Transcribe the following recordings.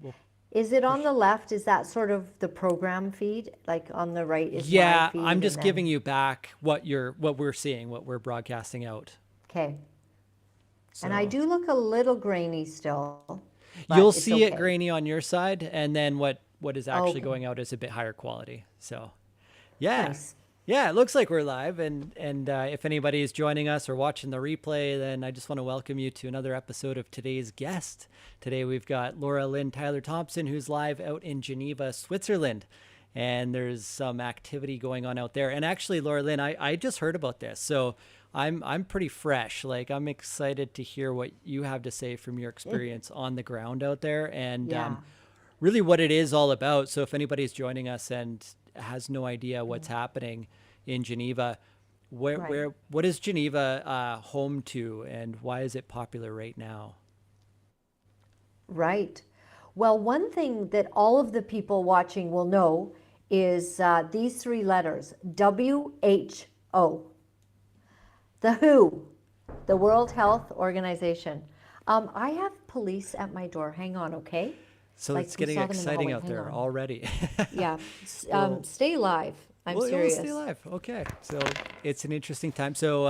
we'll Is it on push. the left? Is that sort of the program feed? Like on the right is my Yeah, I'm feed and just giving then, you back what we're seeing, what we're broadcasting out. okay. And I So do look a little grainy still, but you'll it's see it okay. grainy on your side, and then what is actually Okay, going out is a bit higher quality. So yeah, nice. yeah, it looks like we're live, and if anybody is joining us or watching the replay, then I just want to welcome you to another episode of today's guest. Today we've got Laura-Lynn Tyler Thompson, who's live out in Geneva, Switzerland. And there's some activity going on out there. And actually, Laura-Lynn, I just heard about this. So I'm pretty fresh. Like, I'm excited to hear what you have to say from your experience on the ground out there, and Yeah. really what it is all about. So if anybody's joining us and has no idea what's happening in Geneva, Right. what is Geneva home to, and why is it popular right now? Right. Well, one thing that all of the people watching will know is these three letters, WHO, the WHO, the World Health Organization. I have police at my door. Hang on, okay? So Like it's we getting saw them in the exciting hallway. out Hang there on. already. Yeah. Well, Stay live. I'm we'll stay serious. alive. Okay. So it's an interesting time. So,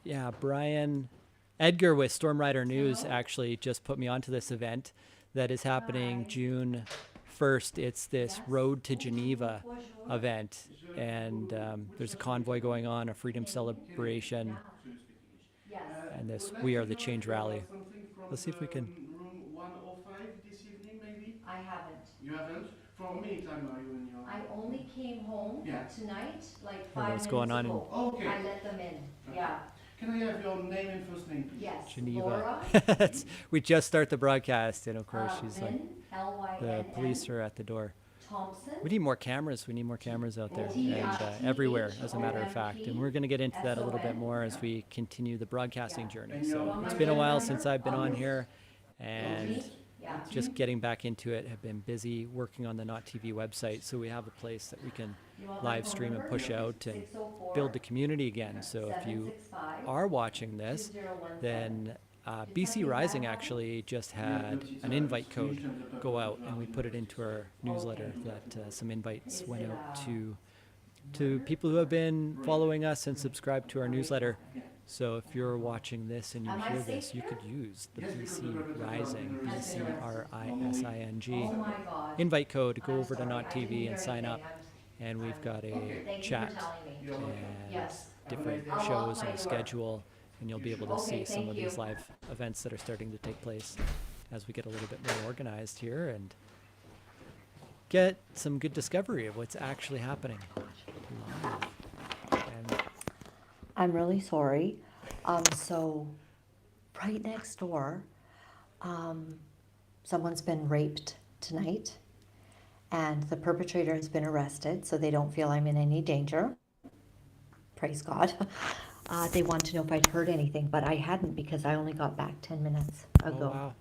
yeah, Brian Edgar with Storm Rider News actually just put me onto this event that is happening June 1st. It's this Road to Geneva event. And there's a convoy going on, a freedom celebration, Yes. and this Would like We Are to the know if Change you got rally. something from Let's see if we can. room 105 this evening, maybe? I haven't. You haven't? For how many time are you in your... I only came home Yeah. tonight, like Or 5 what's minutes going on in ago. Okay. I let them in. Okay. Yeah. Can I have your name and first name, please? Yes. Geneva. Laura, We just start the broadcast, and of course, she's like, Lynn, the Lynn, police are at the door. Thompson. We need more cameras. We need more cameras out there, Oh, and everywhere, as a matter of fact. And we're going to get into that a little bit more as we continue the broadcasting journey. And So your it's been a while contact since number? I've been on here, and Yeah. just getting back into it. Have been busy working on the Not TV website, so we have a place that we can live stream and push out and build the community again. So if you are watching this, then BC Rising actually just had an invite code go out, and we put it into our newsletter that some invites went out to people who have been following us and subscribed to our newsletter. So if you're watching this and you hear this, you could use the BC Rising, BCRISING Oh my God. invite code, go over to Not TV and sign up. And we've got a Thank chat you for telling me. and Yes. different I'll shows lock and my a door. schedule, and you'll be able to see Okay, some thank of these you. live events that are starting to take place as we get a little bit more organized here and get some good discovery of what's actually happening live. And I'm really sorry. So right next door, someone's been raped tonight, and the perpetrator has been arrested, so they don't feel I'm in any danger. Praise God. They want to know if I'd heard anything, but I hadn't because I only got back 10 minutes oh ago. wow,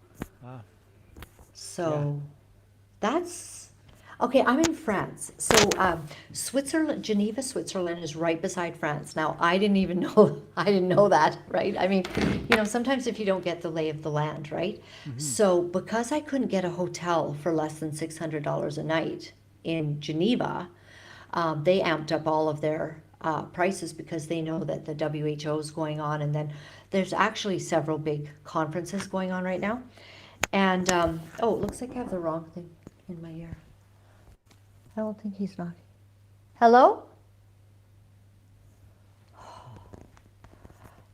wow, So that's okay. I'm in France. So Switzerland, Geneva, Switzerland is right beside France. Now I didn't even know. I didn't know that, right? I mean, sometimes if you don't get the lay of the land, right? So because I couldn't get a hotel for less than $600 a night in Geneva, they amped up all of their prices because they know that the WHO is going on, and then there's actually several big conferences going on right now. And oh, it looks like I have the wrong thing in my ear. I don't think he's knocking. Hello?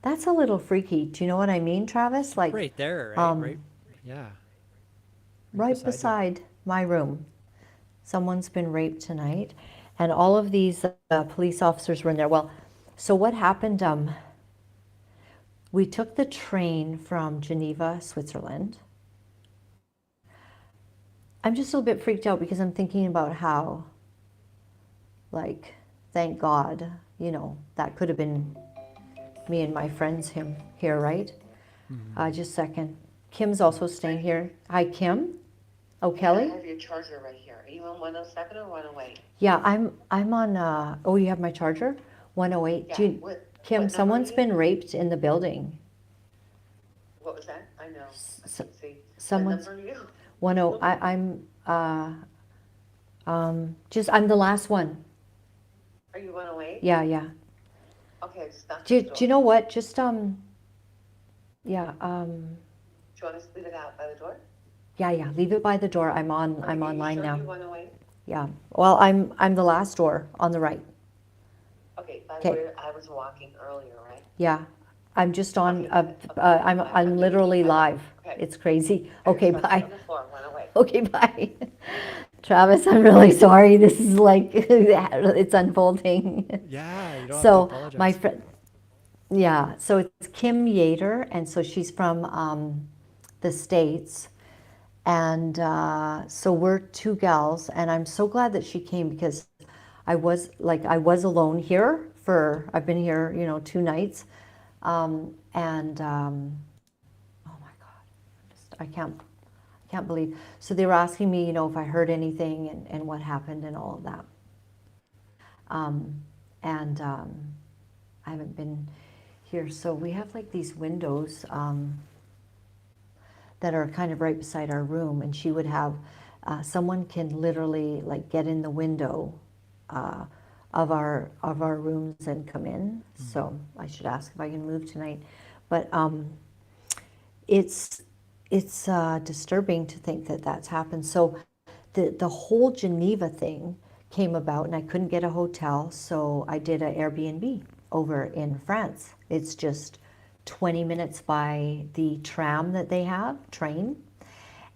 That's a little freaky. Do you know what I mean, Travis? Like right there, right, right, yeah, right beside beside my room. Someone's been raped tonight, and all of these police officers were in there. Well, so what happened? We took the train from Geneva, Switzerland. I'm just a little bit freaked out because I'm thinking about how, like, thank God, that could have been me and my friends here, right? Just a second. Kim's also staying here. Hi, Kim. Oh, Kelly? I have your charger right here. Are you on 107 or 108? Yeah, I'm on, oh, you have my charger? 108. Yeah, Kim, what number someone's are you? been raped in the building. What was that? I know. I So- can see. someone's- What number are you? I'm I'm the last one. Are you 108? Yeah, yeah. Okay, it's not Do next door. you know what? Just yeah, Do you want us to leave it out by the door? yeah. Leave it by the door. I'm Are you online sure now. you're 108? Yeah. Well, I'm the last door on the right. Okay, by 'Kay. where I was walking earlier, right? Yeah. I'm just on. Okay, okay. I'm I'm gonna literally leave it by the- live. Okay. It's crazy. I Okay, just left it bye. on the floor, 108. Okay, bye. Travis, I'm really sorry. This is like it's unfolding. Yeah, you don't have to So my apologize. friend, yeah. So it's Kim Yater, and so she's from the States, and so we're two gals, and I'm so glad that she came because I was alone here for I've been here 2 nights, and oh my God, I can't believe. So they were asking me if I heard anything and what happened and all of that, and I haven't been here. So we have like these windows that are kind of right beside our room, and she would have someone can literally like get in the window uh, of our rooms and come in. So I should ask if I can move tonight, but it's disturbing to think that that's happened. So the whole Geneva thing came about, and I couldn't get a hotel, so I did an Airbnb over in France. It's just 20 minutes by the tram that they have, train,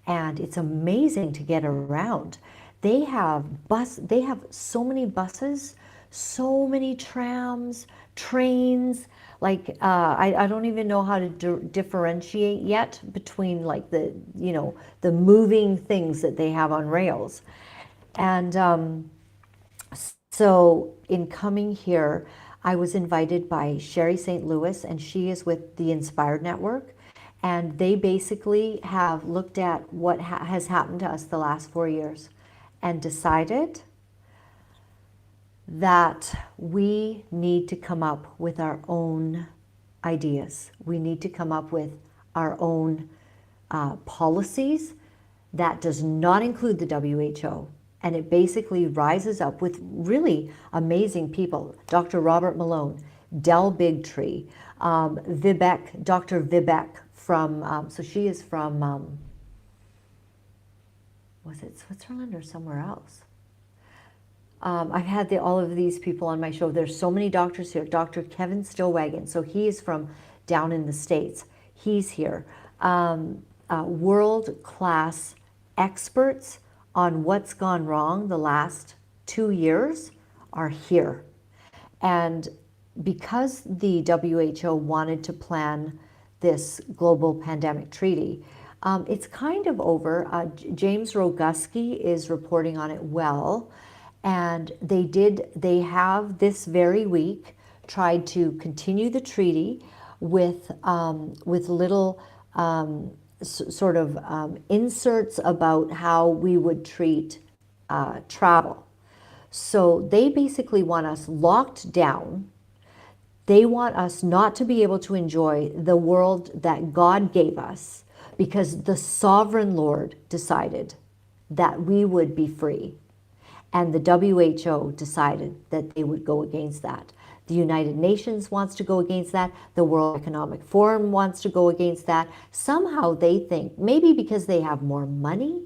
and it's amazing to get around. They have so many buses, so many trams, trains. Like I don't even know how to differentiate yet between like the moving things that they have on rails, and so in coming here, I was invited by Sherry St. Louis, and she is with the Inspired Network. And they basically have looked at what has happened to us the last 4 years and decided that we need to come up with our own ideas. We need to come up with our own policies. That does not include the WHO. And it basically rises up with really amazing people. Dr. Robert Malone, Del Bigtree, Vivek, Dr. Vivek from, so she is from, was it Switzerland or somewhere else? I've had all of these people on my show. There's so many doctors here. Dr. Kevin Stillwagon, so he is from down in the States. He's here. World-class experts on what's gone wrong the last 2 years are here. And because the WHO wanted to plan this global pandemic treaty, it's kind of over. James Roguski is reporting on it well. And they have this very week tried to continue the treaty with little inserts about how we would treat travel. So they basically want us locked down. They want us not to be able to enjoy the world that God gave us because the sovereign Lord decided that we would be free. And the WHO decided that they would go against that. The United Nations wants to go against that. The World Economic Forum wants to go against that. Somehow they think, maybe because they have more money,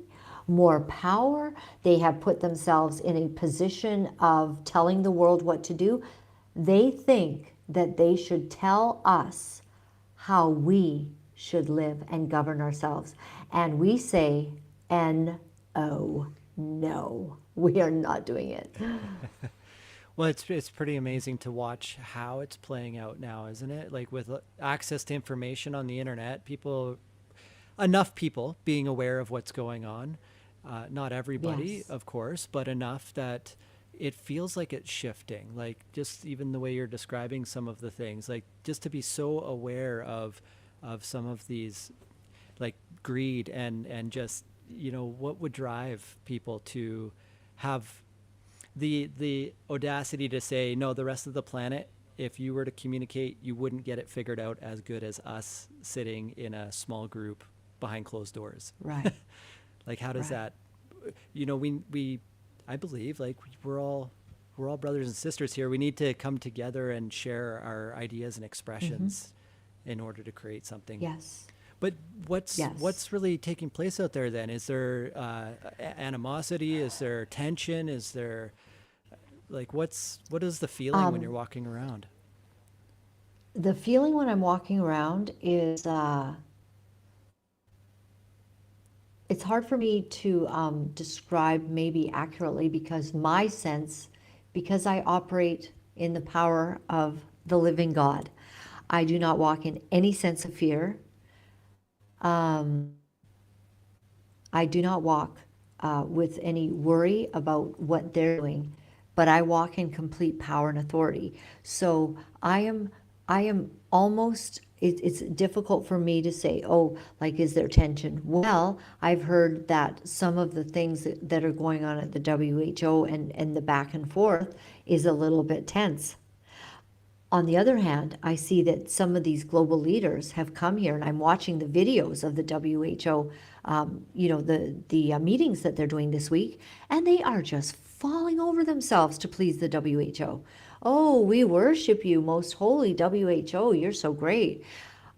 more power, they have put themselves in a position of telling the world what to do. They think that they should tell us how we should live and govern ourselves. And we say, N-O, no, we are not doing it. Well, it's pretty amazing to watch how it's playing out now, isn't it? Like with access to information on the internet, enough people being aware of what's going on. Not everybody, Yes. of course, but enough that it feels like it's shifting. Like just even the way you're describing some of the things, like just to be so aware of some of these, like greed and just what would drive people to have the audacity to say, no, the rest of the planet, if you were to communicate, you wouldn't get it figured out as good as us sitting in a small group behind closed doors. Right. Like, how does Right. that, we, I believe, like, we're all brothers and sisters here. We need to come together and share our ideas and expressions in order to create something. Yes. But Yes. what's really taking place out there then? Is there animosity? Is there tension? Is there, like, what is the feeling when you're walking around? The feeling when I'm walking around is it's hard for me to describe maybe accurately because my sense, because I operate in the power of the living God, I do not walk in any sense of fear. Um, I do not walk with any worry about what they're doing, but I walk in complete power and authority. So I am almost, it's difficult for me to say, oh, like, is there tension? Well, I've heard that some of the things that are going on at the WHO and the back and forth is a little bit tense. On the other hand, I see that some of these global leaders have come here, and I'm watching the videos of the WHO, the meetings that they're doing this week, and they are just falling over themselves to please the WHO. Oh, we worship you, most holy WHO. You're so great.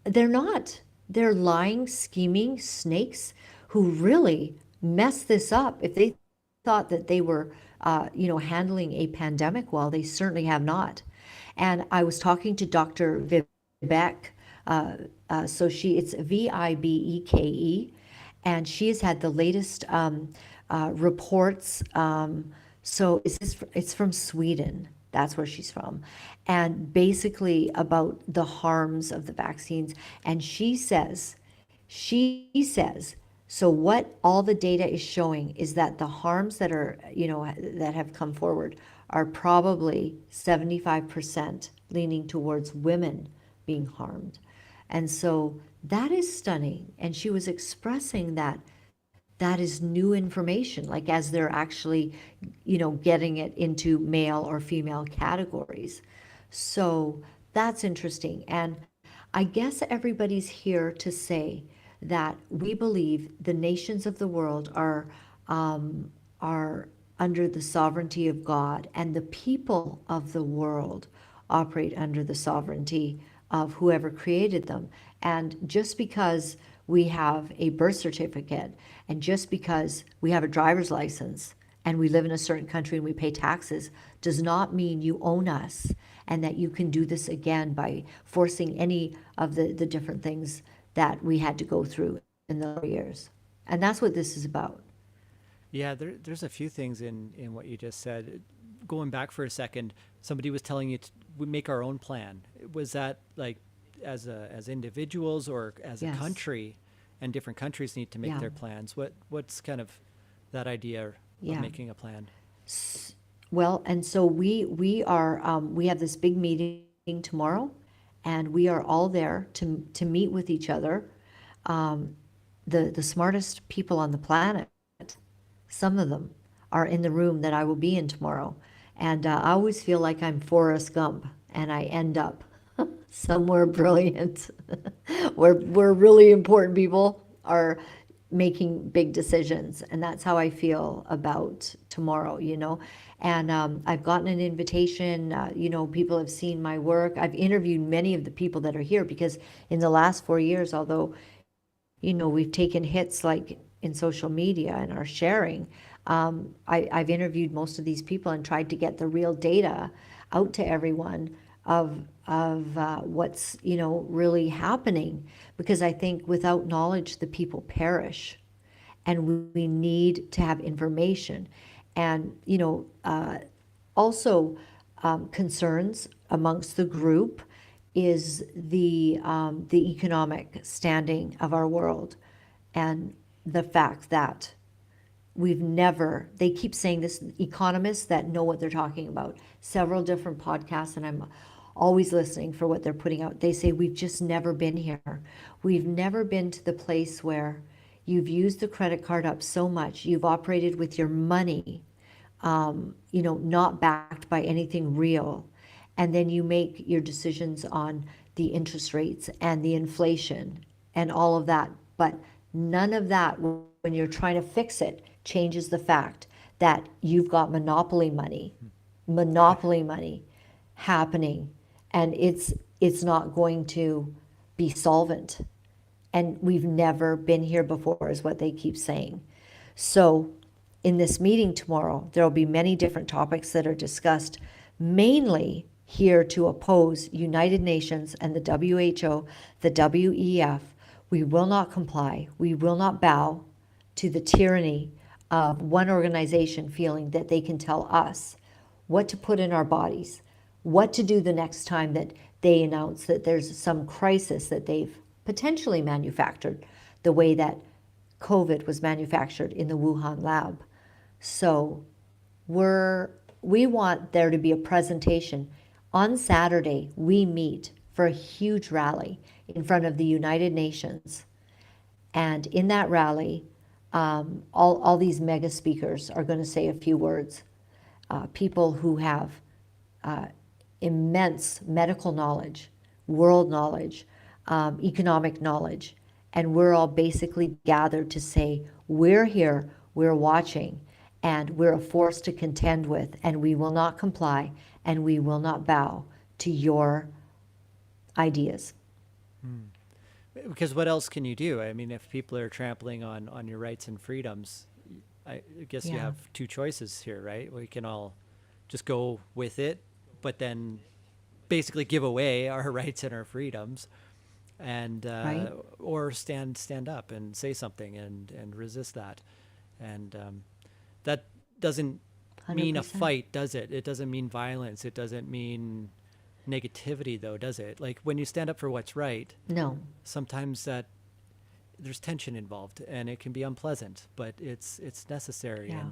They're not. They're lying, scheming snakes who really mess this up. If they thought that they were, handling a pandemic well, they certainly have not. And I was talking to Dr. Vivek, so it's Vibeke, and she has had the latest reports. So it's from Sweden. That's where she's from. And basically about the harms of the vaccines. And she says, so what all the data is showing is that the harms that are, that have come forward are probably 75% leaning towards women being harmed. And so that is stunning. And she was expressing that that is new information, like as they're actually, getting it into male or female categories. So that's interesting. And I guess everybody's here to say that we believe the nations of the world are under the sovereignty of God, and the people of the world operate under the sovereignty of whoever created them. And just because we have a birth certificate, and just because we have a driver's license, and we live in a certain country and we pay taxes, does not mean you own us and that you can do this again by forcing any of the different things that we had to go through in the years. And that's what this is about. Yeah, there's a few things in what you just said. Going back for a second, somebody was telling you we make our own plan. Was that like as individuals or as a Yes. country? And different countries need to make Yeah. their plans. What's kind of that idea of Yeah. making a plan? Well, and so we are we have this big meeting tomorrow, and we are all there to meet with each other. The smartest people on the planet, some of them are in the room that I will be in tomorrow, and I always feel like I'm Forrest Gump, and I end up somewhere brilliant, where really important people are making big decisions. And that's how I feel about tomorrow, And I've gotten an invitation, people have seen my work. I've interviewed many of the people that are here because in the last 4 years, although, we've taken hits like in social media and our sharing, I've interviewed most of these people and tried to get the real data out to everyone of what's really happening, because I think without knowledge the people perish, and we need to have information. And also concerns amongst the group is the economic standing of our world, and the fact that they keep saying this, economists that know what they're talking about, several different podcasts, and I'm always listening for what they're putting out. They say we've just never been here. We've never been to the place where you've used the credit card up so much, you've operated with your money, not backed by anything real, and then you make your decisions on the interest rates and the inflation and all of that, but none of that when you're trying to fix it, changes the fact that you've got monopoly money happening, and it's not going to be solvent. And we've never been here before, is what they keep saying. So in this meeting tomorrow, there will be many different topics that are discussed, mainly here to oppose United Nations and the WHO, the WEF. We will not comply. We will not bow to the tyranny of one organization feeling that they can tell us what to put in our bodies, what to do the next time that they announce that there's some crisis that they've potentially manufactured, the way that COVID was manufactured in the Wuhan lab. So we want there to be a presentation. On Saturday, we meet for a huge rally in front of the United Nations. And in that rally, all these mega speakers are going to say a few words. People who have immense medical knowledge, world knowledge, economic knowledge. And we're all basically gathered to say, we're here, we're watching, and we're a force to contend with, and we will not comply, and we will not bow to your ideas. Because what else can you do? I mean, if people are trampling on your rights and freedoms, I guess you Yeah. have two choices here, right? We can all just go with it, but then basically give away our rights and our freedoms, and Right. or stand up and say something and resist that. And that doesn't mean a 100%. fight, does it? It doesn't mean violence. It doesn't mean negativity, though, does it? Like when you stand up for what's right, No. sometimes that there's tension involved and it can be unpleasant, but it's necessary. Yeah.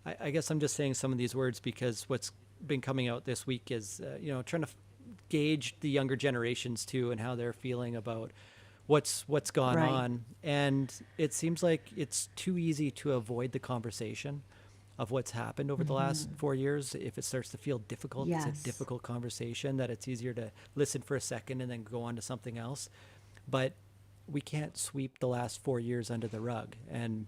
And I guess I'm just saying some of these words because what's been coming out this week is trying to gauge the younger generations too and how they're feeling about what's gone Right. on. And it seems like it's too easy to avoid the conversation of what's happened over the last 4 years. If it starts to feel difficult, it's Yes. a difficult conversation, that it's easier to listen for a second and then go on to something else. But we can't sweep the last 4 years under the rug. And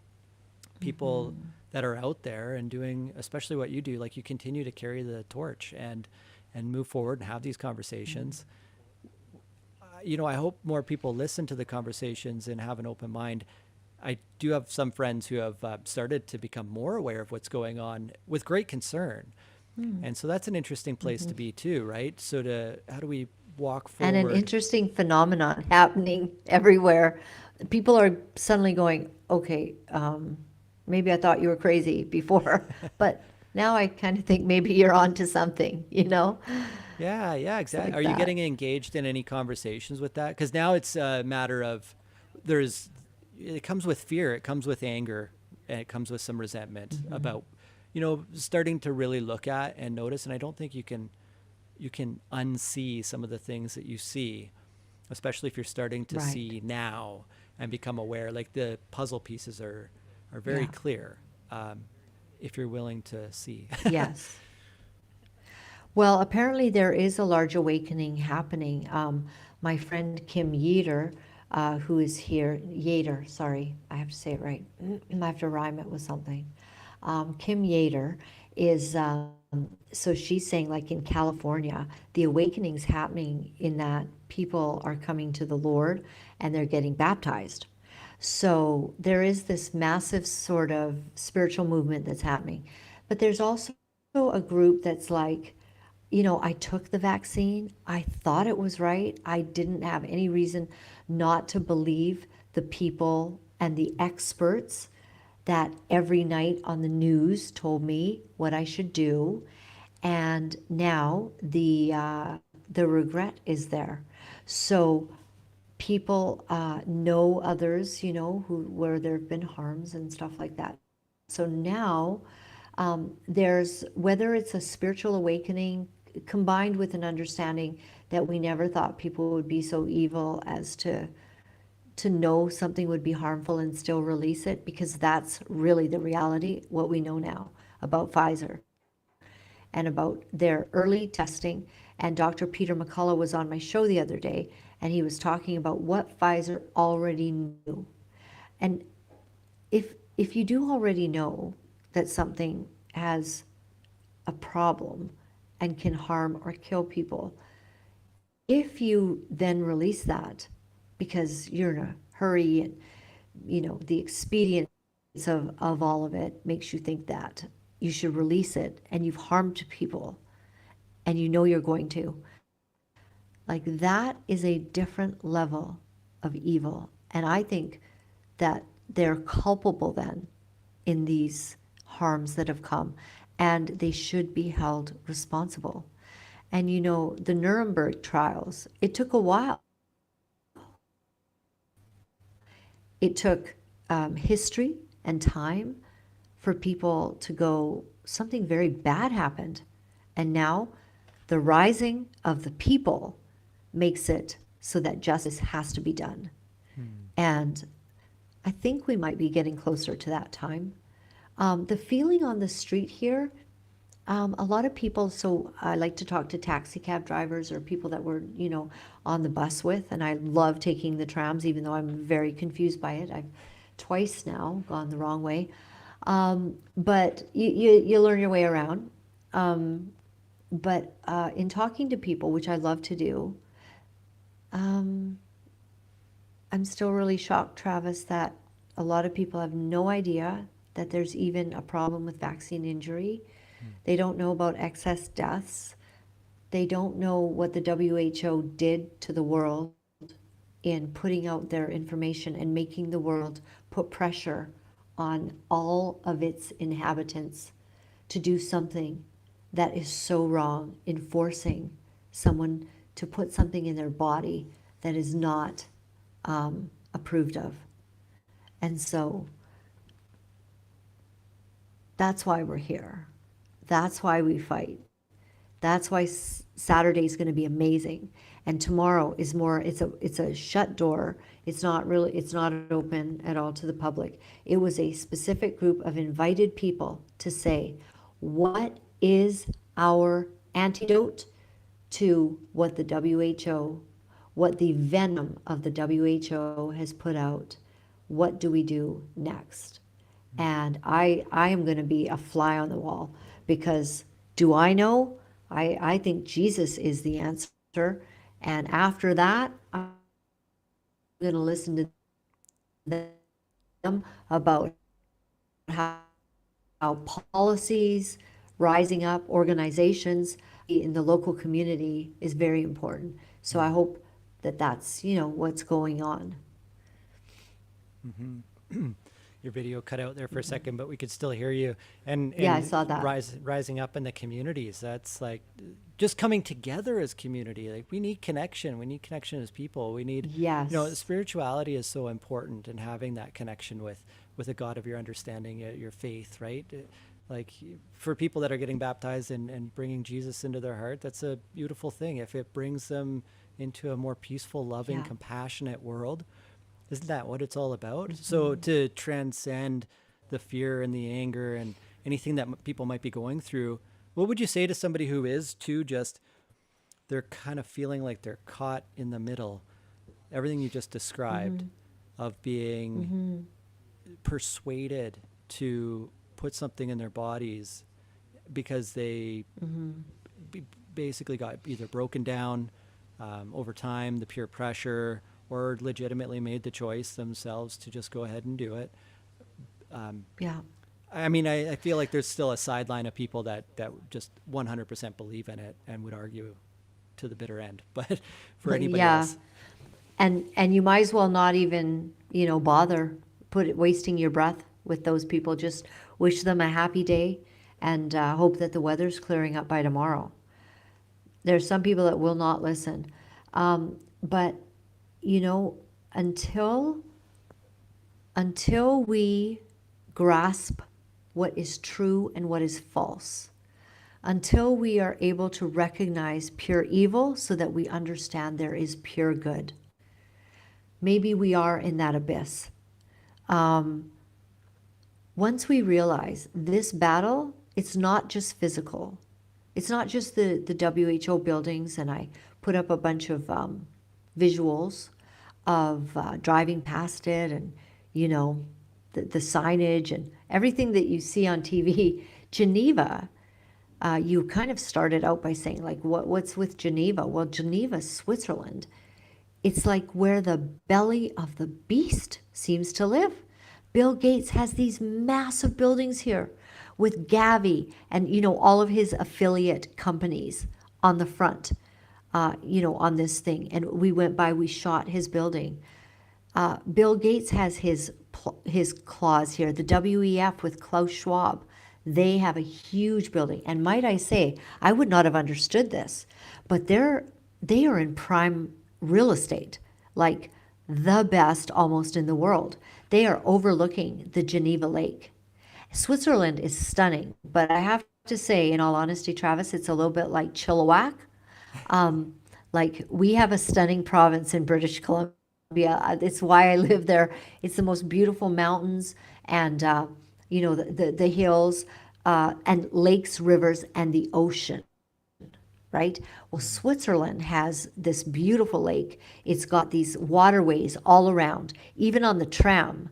people that are out there and doing, especially what you do, like you continue to carry the torch and move forward and have these conversations. I hope more people listen to the conversations and have an open mind. I do have some friends who have started to become more aware of what's going on with great concern. And so that's an interesting place to be too, right? So how do we walk forward? And an interesting phenomenon happening everywhere. People are suddenly going, okay, maybe I thought you were crazy before, but now I kind of think maybe you're onto something, Yeah, exactly. like Are you that. getting engaged in any conversations with that? Because now it's a matter of it comes with fear, it comes with anger, and it comes with some resentment about, starting to really look at and notice. And I don't think you can unsee some of the things that you see, especially if you're starting to Right. see now and become aware. Like the puzzle pieces are very Yeah. clear, if you're willing to see. Yes. Well, apparently there is a large awakening happening. My friend Kim Yeater, who is here, Yater, sorry, I have to say it right. I have to rhyme it with something. Kim Yater is, so she's saying, like in California, the awakening's happening in that people are coming to the Lord and they're getting baptized. So there is this massive sort of spiritual movement that's happening. But there's also a group that's like, I took the vaccine. I thought it was right. I didn't have any reason not to believe the people and the experts that every night on the news told me what I should do. And now the regret is there. So people know others, where there have been harms and stuff like that. So now there's, whether it's a spiritual awakening combined with an understanding that we never thought people would be so evil as to know something would be harmful and still release it, because that's really the reality, what we know now about Pfizer and about their early testing. And Dr. Peter McCullough was on my show the other day, and he was talking about what Pfizer already knew. And if you do already know that something has a problem and can harm or kill people, if you then release that because you're in a hurry and the expedience of all of it makes you think that you should release it, and you've harmed people and you're going to, like, that is a different level of evil. And I think that they're culpable then in these harms that have come, and they should be held responsible. And the Nuremberg trials, it took a while. It took history and time for people to go, something very bad happened. And now the rising of the people makes it so that justice has to be done. And I think we might be getting closer to that time. The feeling on the street here, a lot of people, so I like to talk to taxi cab drivers or people that we're, on the bus with, and I love taking the trams, even though I'm very confused by it. I've twice now gone the wrong way. But you learn your way around. But in talking to people, which I love to do, I'm still really shocked, Travis, that a lot of people have no idea that there's even a problem with vaccine injury. They don't know about excess deaths. They don't know what the WHO did to the world in putting out their information and making the world put pressure on all of its inhabitants to do something that is so wrong, in forcing someone to put something in their body that is not approved of. And so that's why we're here. That's why we fight. That's why Saturday is going to be amazing. And tomorrow is more, it's a shut door. It's not open at all to the public. It was a specific group of invited people to say, what is our antidote to what the WHO, what the venom of the WHO has put out? What do we do next? And I am going to be a fly on the wall, because do I know? I think Jesus is the answer. And after that, I'm going to listen to them about how policies, rising up organizations in the local community is very important. So I hope that that's, what's going on. Your video cut out there for a second, but we could still hear you. And Yeah, I saw that. Rising up in the communities. That's like just coming together as community. Like, we need connection. We need connection as people. We need, Yes. Spirituality is so important, and having that connection with a God of your understanding, your faith, right? Like, for people that are getting baptized and bringing Jesus into their heart, that's a beautiful thing. If it brings them into a more peaceful, loving, Yeah. compassionate world, isn't that what it's all about? So to transcend the fear and the anger and anything that people might be going through, what would you say to somebody who is too just, they're kind of feeling like they're caught in the middle? Everything you just described of being persuaded to put something in their bodies because they basically got either broken down over time, the peer pressure, or legitimately made the choice themselves to just go ahead and do it. Yeah. I mean, I feel like there's still a sideline of people that just 100% believe in it and would argue to the bitter end. But for anybody else. And you might as well not even, bother wasting your breath with those people. Just wish them a happy day and hope that the weather's clearing up by tomorrow. There's some people that will not listen. But until we grasp what is true and what is false, until we are able to recognize pure evil so that we understand there is pure good, maybe we are in that abyss. Once we realize this battle, it's not just physical. It's not just the WHO buildings, and I put up a bunch of visuals of driving past it and, the signage and everything that you see on TV. Geneva, you kind of started out by saying, like, what's with Geneva? Well, Geneva, Switzerland, it's like where the belly of the beast seems to live. Bill Gates has these massive buildings here with Gavi and, all of his affiliate companies on the front, on this thing. And we shot his building. Bill Gates has his claws here. The WEF with Klaus Schwab, they have a huge building. And might I say, I would not have understood this, but they are in prime real estate, like the best almost in the world. They are overlooking the Geneva Lake. Switzerland is stunning, but I have to say, in all honesty, Travis, it's a little bit like Chilliwack. Like, we have a stunning province in British Columbia. It's why I live there. It's the most beautiful mountains and, the hills and lakes, rivers, and the ocean, right? Well, Switzerland has this beautiful lake. It's got these waterways all around, even on the tram.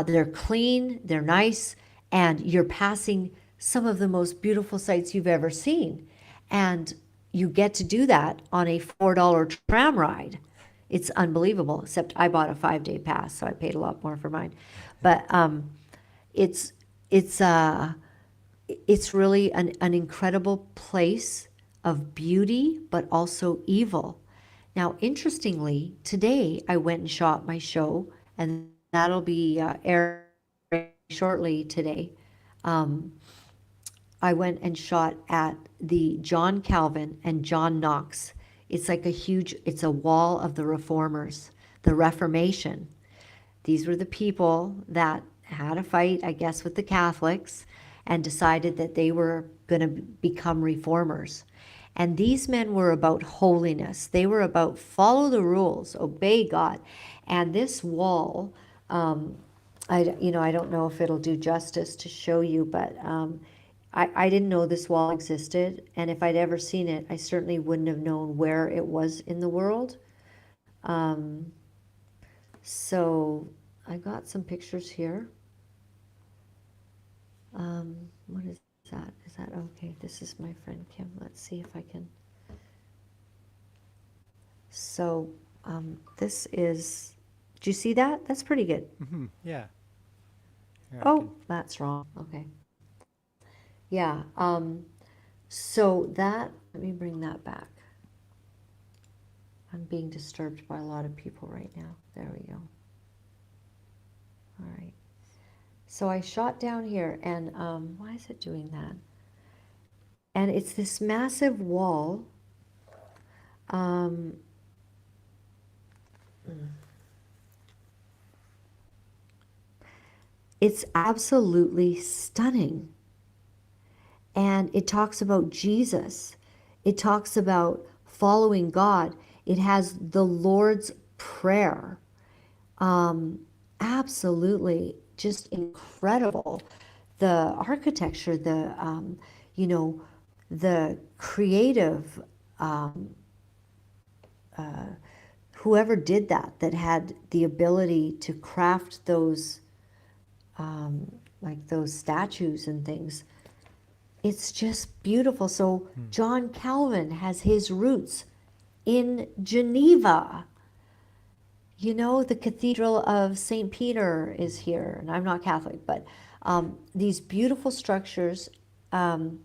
They're clean, they're nice, and you're passing some of the most beautiful sights you've ever seen. And you get to do that on a $4 tram ride. It's unbelievable, except I bought a 5-day pass, so I paid a lot more for mine. But it's really an incredible place of beauty, but also evil. Now, interestingly, today I went and shot my show, and that'll be airing shortly today. I went and shot at the John Calvin and John Knox. It's like it's a wall of the reformers, the Reformation. These were the people that had a fight, I guess, with the Catholics and decided that they were going to become reformers. And these men were about holiness. They were about follow the rules, obey God. And this wall, I don't know if it'll do justice to show you, but I didn't know this wall existed. And if I'd ever seen it, I certainly wouldn't have known where it was in the world. So I got some pictures here. What is that? Is that okay? This is my friend Kim. Let's see if I can. So this is, do you see that? That's pretty good. Mm-hmm. Yeah. Here, Oh, that's wrong. Okay. Yeah. So that, let me bring that back. I'm being disturbed by a lot of people right now. There we go. All right. So I shot down here, and why is it doing that? And it's this massive wall. It's absolutely stunning. And it talks about Jesus. It talks about following God. It has the Lord's Prayer. Absolutely just incredible. The architecture, the creative, whoever did that had the ability to craft those, like those statues and things. It's just beautiful. So John Calvin has his roots in Geneva. The Cathedral of St. Peter is here, and I'm not Catholic, but these beautiful structures, and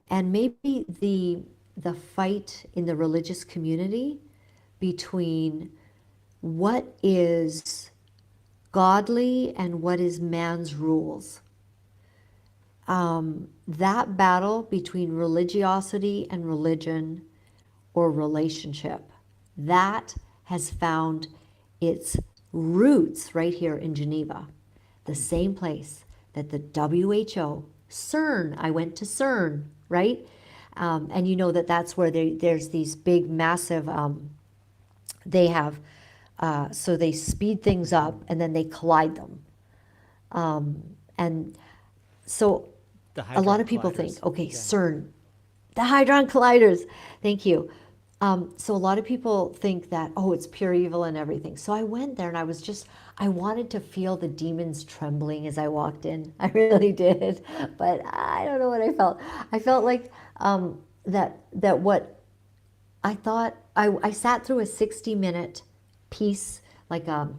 maybe the fight in the religious community between what is godly and what is man's rules. That battle between religiosity and religion or relationship, that has found its roots right here in Geneva, the same place that the WHO, CERN, I went to CERN, right? And you know that's where there's these big, massive, they have, so they speed things up and then they collide them. And so a lot of people think, okay, yeah. CERN, the Hadron Colliders, thank you. So a lot of people think that, oh, it's pure evil and everything. So I went there and I I wanted to feel the demons trembling as I walked in. I really did, but I don't know what I felt. I felt like that what I thought I sat through a 60-minute piece, like a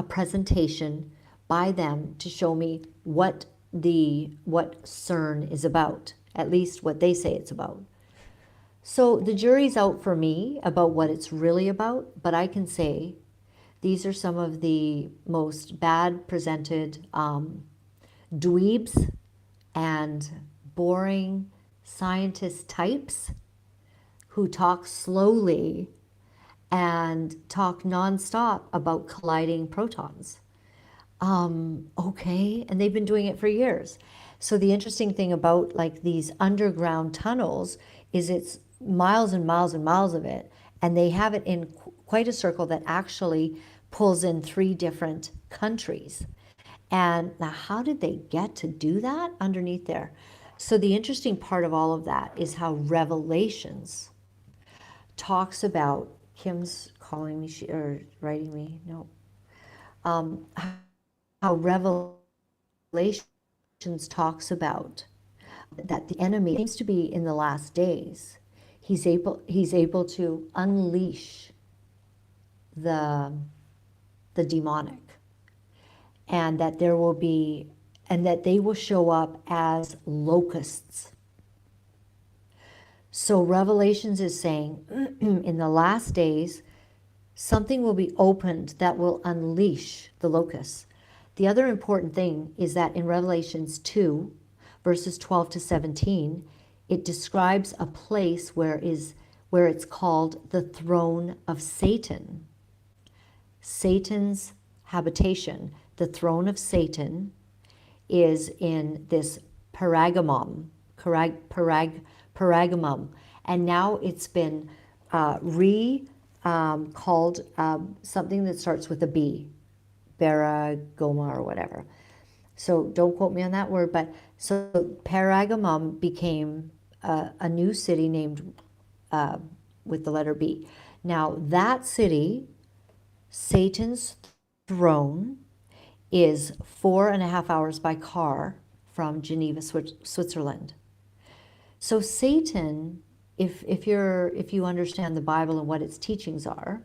presentation by them to show me what CERN is about, at least what they say it's about. So the jury's out for me about what it's really about, but I can say these are some of the most bad presented dweebs and boring scientist types who talk slowly and talk nonstop about colliding protons. Okay, and they've been doing it for years. So the interesting thing about like these underground tunnels is it's miles and miles and miles of it, and they have it in quite a circle that actually pulls in 3 different countries. And now how did they get to do that underneath there? So the interesting part of all of that is how Revelations talks about, Kim's calling me, or writing me, no. How Revelations talks about that the enemy seems to be in the last days. He's able to unleash the demonic, and that there will be, and that they will show up as locusts. So Revelations is saying in the last days, something will be opened that will unleash the locusts. The other important thing is that in Revelations 2, verses 12 to 17, it describes a place where it's called the throne of Satan. Satan's habitation. The throne of Satan is in this Paragamum, and now it's been called something that starts with a B, Baragoma or whatever. So don't quote me on that word, but so Paragamum became a new city named with the letter B. Now that city, Satan's throne, is 4.5 hours by car from Geneva, Switzerland. So Satan, if you understand the Bible and what its teachings are,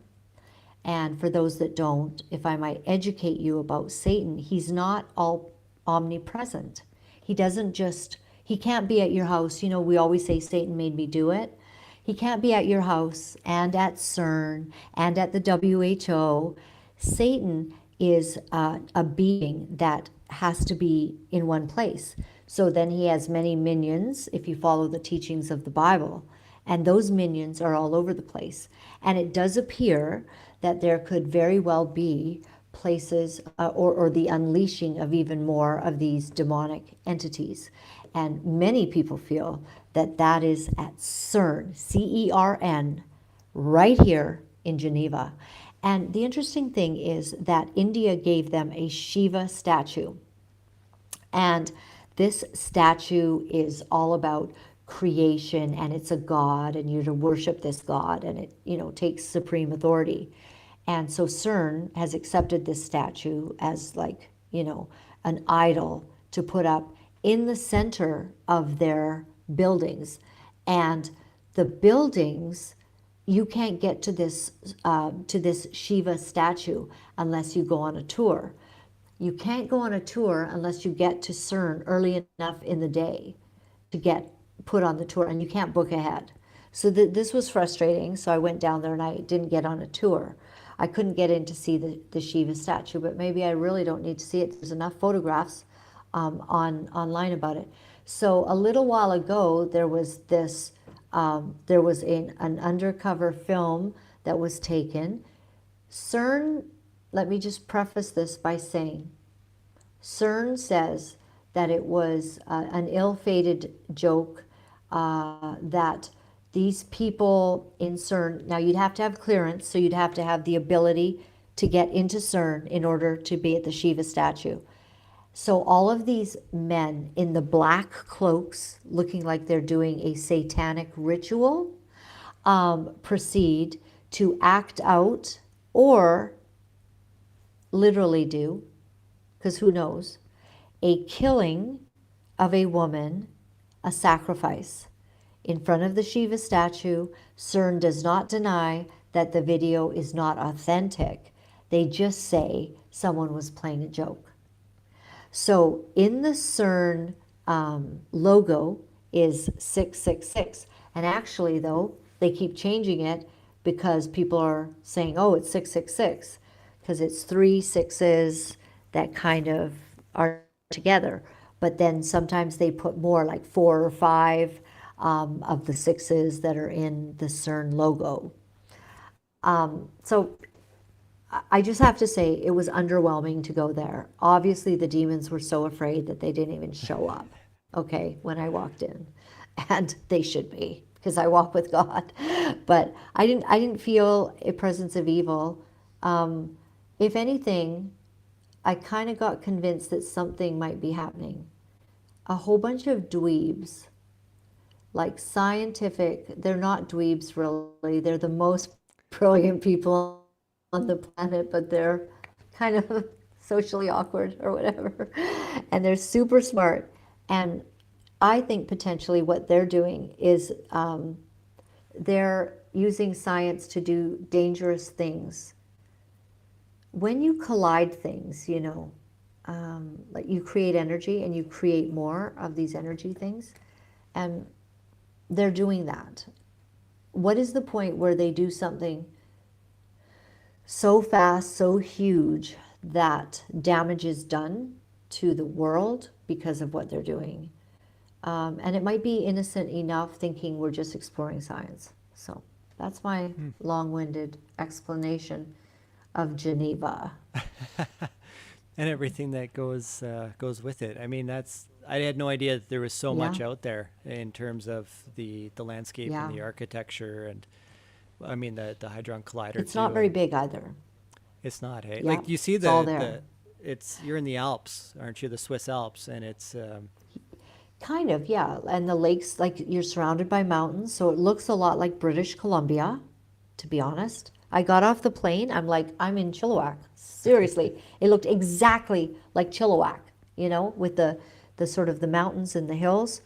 and for those that don't, if I might educate you about Satan, he's not all omnipresent. He can't be at your house. You know, we always say Satan made me do it. He can't be at your house and at CERN and at the WHO. Satan is a being that has to be in one place. So then he has many minions, if you follow the teachings of the Bible, and those minions are all over the place. And it does appear that there could very well be places or the unleashing of even more of these demonic entities. And many people feel that that is at CERN, CERN, right here in Geneva. And the interesting thing is that India gave them a Shiva statue. And this statue is all about creation, and it's a god, and you're to worship this god, and it, takes supreme authority. And so CERN has accepted this statue as like, an idol to put up in the center of their buildings. And the buildings, you can't get to this Shiva statue unless you go on a tour. You can't go on a tour unless you get to CERN early enough in the day to get put on the tour, and you can't book ahead. So this was frustrating. So I went down there and I didn't get on a tour. I couldn't get in to see the Shiva statue, but maybe I really don't need to see it. There's enough photographs online about it. So a little while ago, there was an undercover film that was taken. CERN, let me just preface this by saying, CERN says that it was an ill-fated joke, that these people in CERN, now you'd have to have clearance, so you'd have to have the ability to get into CERN in order to be at the Shiva statue. So all of these men in the black cloaks, looking like they're doing a satanic ritual, proceed to act out or literally do, because who knows, a killing of a woman, a sacrifice, in front of the Shiva statue. CERN does not deny that the video is not authentic. They just say someone was playing a joke. So in the CERN logo is 666. And actually, though, they keep changing it because people are saying, oh, it's 666, because it's 3 sixes that kind of are together. But then sometimes they put more, like 4 or 5 of the sixes that are in the CERN logo. So I just have to say it was underwhelming to go there. Obviously, the demons were so afraid that they didn't even show up, okay, when I walked in. And they should be, because I walk with God. But I didn't feel a presence of evil. If anything, I kind of got convinced that something might be happening. A whole bunch of dweebs, like scientific, they're not dweebs really. They're the most brilliant people on the planet, but they're kind of socially awkward or whatever. And they're super smart. And I think potentially what they're doing is they're using science to do dangerous things. When you collide things, you know, like you create energy and you create more of these energy things, and they're doing that. What is the point where they do something so fast, so huge, that damage is done to the world because of what they're doing? And it might be innocent enough, thinking we're just exploring science. So that's my long-winded explanation of Geneva. And everything that goes with it. I mean, I had no idea that there was so much out there in terms of the landscape and the architecture, and I mean the Hadron Collider. It's not very big either. It's not, hey? Yeah, Like you see it's all there. You're in the Alps, aren't you? The Swiss Alps, and it's Kind of, yeah. And the lakes, like you're surrounded by mountains, so it looks a lot like British Columbia, to be honest. I got off the plane, I'm like, I'm in Chilliwack. Seriously, it looked exactly like Chilliwack, you know, with the sort of the mountains and the hills.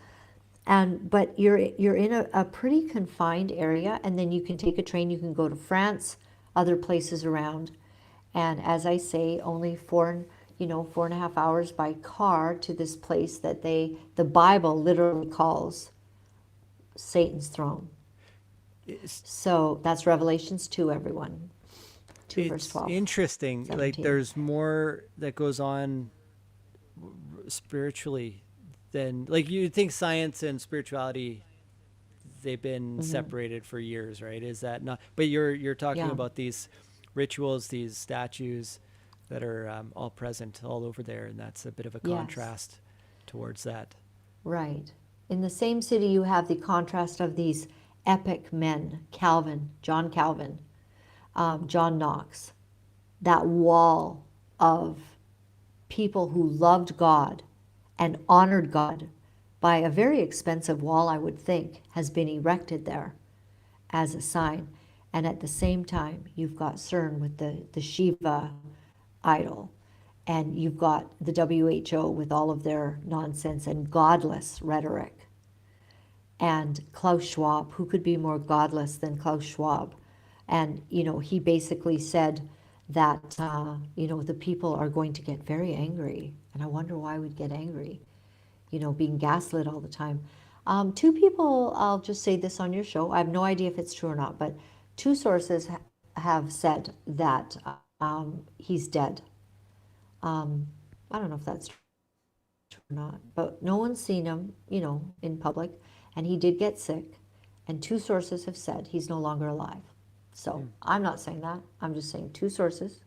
But you're in a pretty confined area, and then you can take a train, you can go to France, other places around. And as I say, only 4.5 hours by car to this place that the Bible literally calls Satan's throne. So that's Revelations 2, everyone. 2 verse 12. It's interesting. 17. Like there's more that goes on spiritually than, like, you think science and spirituality, they've been separated for years, right? Is that not? But you're talking about these rituals, these statues that are all present all over there, and that's a bit of a contrast towards that. Right. In the same city, you have the contrast of these epic men, John Calvin, John Knox, that wall of people who loved God and honored God by a very expensive wall, I would think, has been erected there as a sign. And at the same time, you've got CERN with the Shiva idol, and you've got the WHO with all of their nonsense and godless rhetoric. And Klaus Schwab, who could be more godless than Klaus Schwab? And, he basically said that, the people are going to get very angry. And I wonder why we'd get angry, being gaslit all the time. 2 people, I'll just say this on your show, I have no idea if it's true or not, but 2 sources have said that he's dead. I don't know if that's true or not, but no one's seen him, in public, and he did get sick, and 2 sources have said he's no longer alive. So I'm not saying that. I'm just saying 2 sources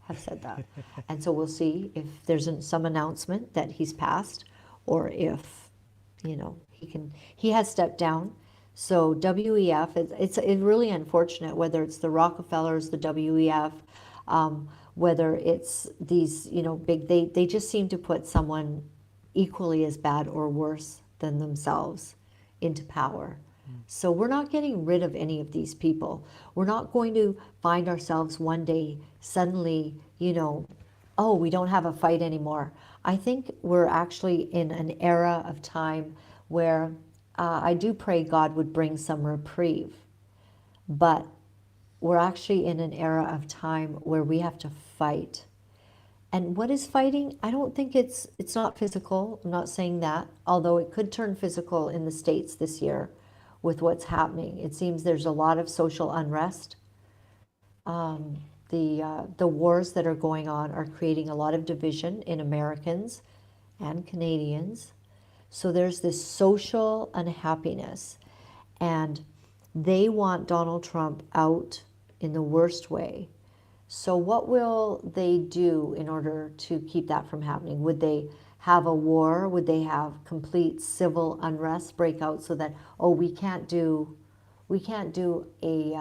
have said that. And so we'll see if there's some announcement that he's passed, or if, he has stepped down. So WEF, it's really unfortunate, whether it's the Rockefellers, the WEF, whether it's these, big, they just seem to put someone equally as bad or worse than themselves into power. So we're not getting rid of any of these people. We're not going to find ourselves one day suddenly, oh, we don't have a fight anymore. I think we're actually in an era of time where I do pray God would bring some reprieve, but we're actually in an era of time where we have to fight. And what is fighting? I don't think it's not physical. I'm not saying that, although it could turn physical in the States this year with what's happening. It seems there's a lot of social unrest. The wars that are going on are creating a lot of division in Americans and Canadians. So there's this social unhappiness, and they want Donald Trump out in the worst way. So what will they do in order to keep that from happening? Would they have a war? Would they have complete civil unrest break out so that, oh, we can't do a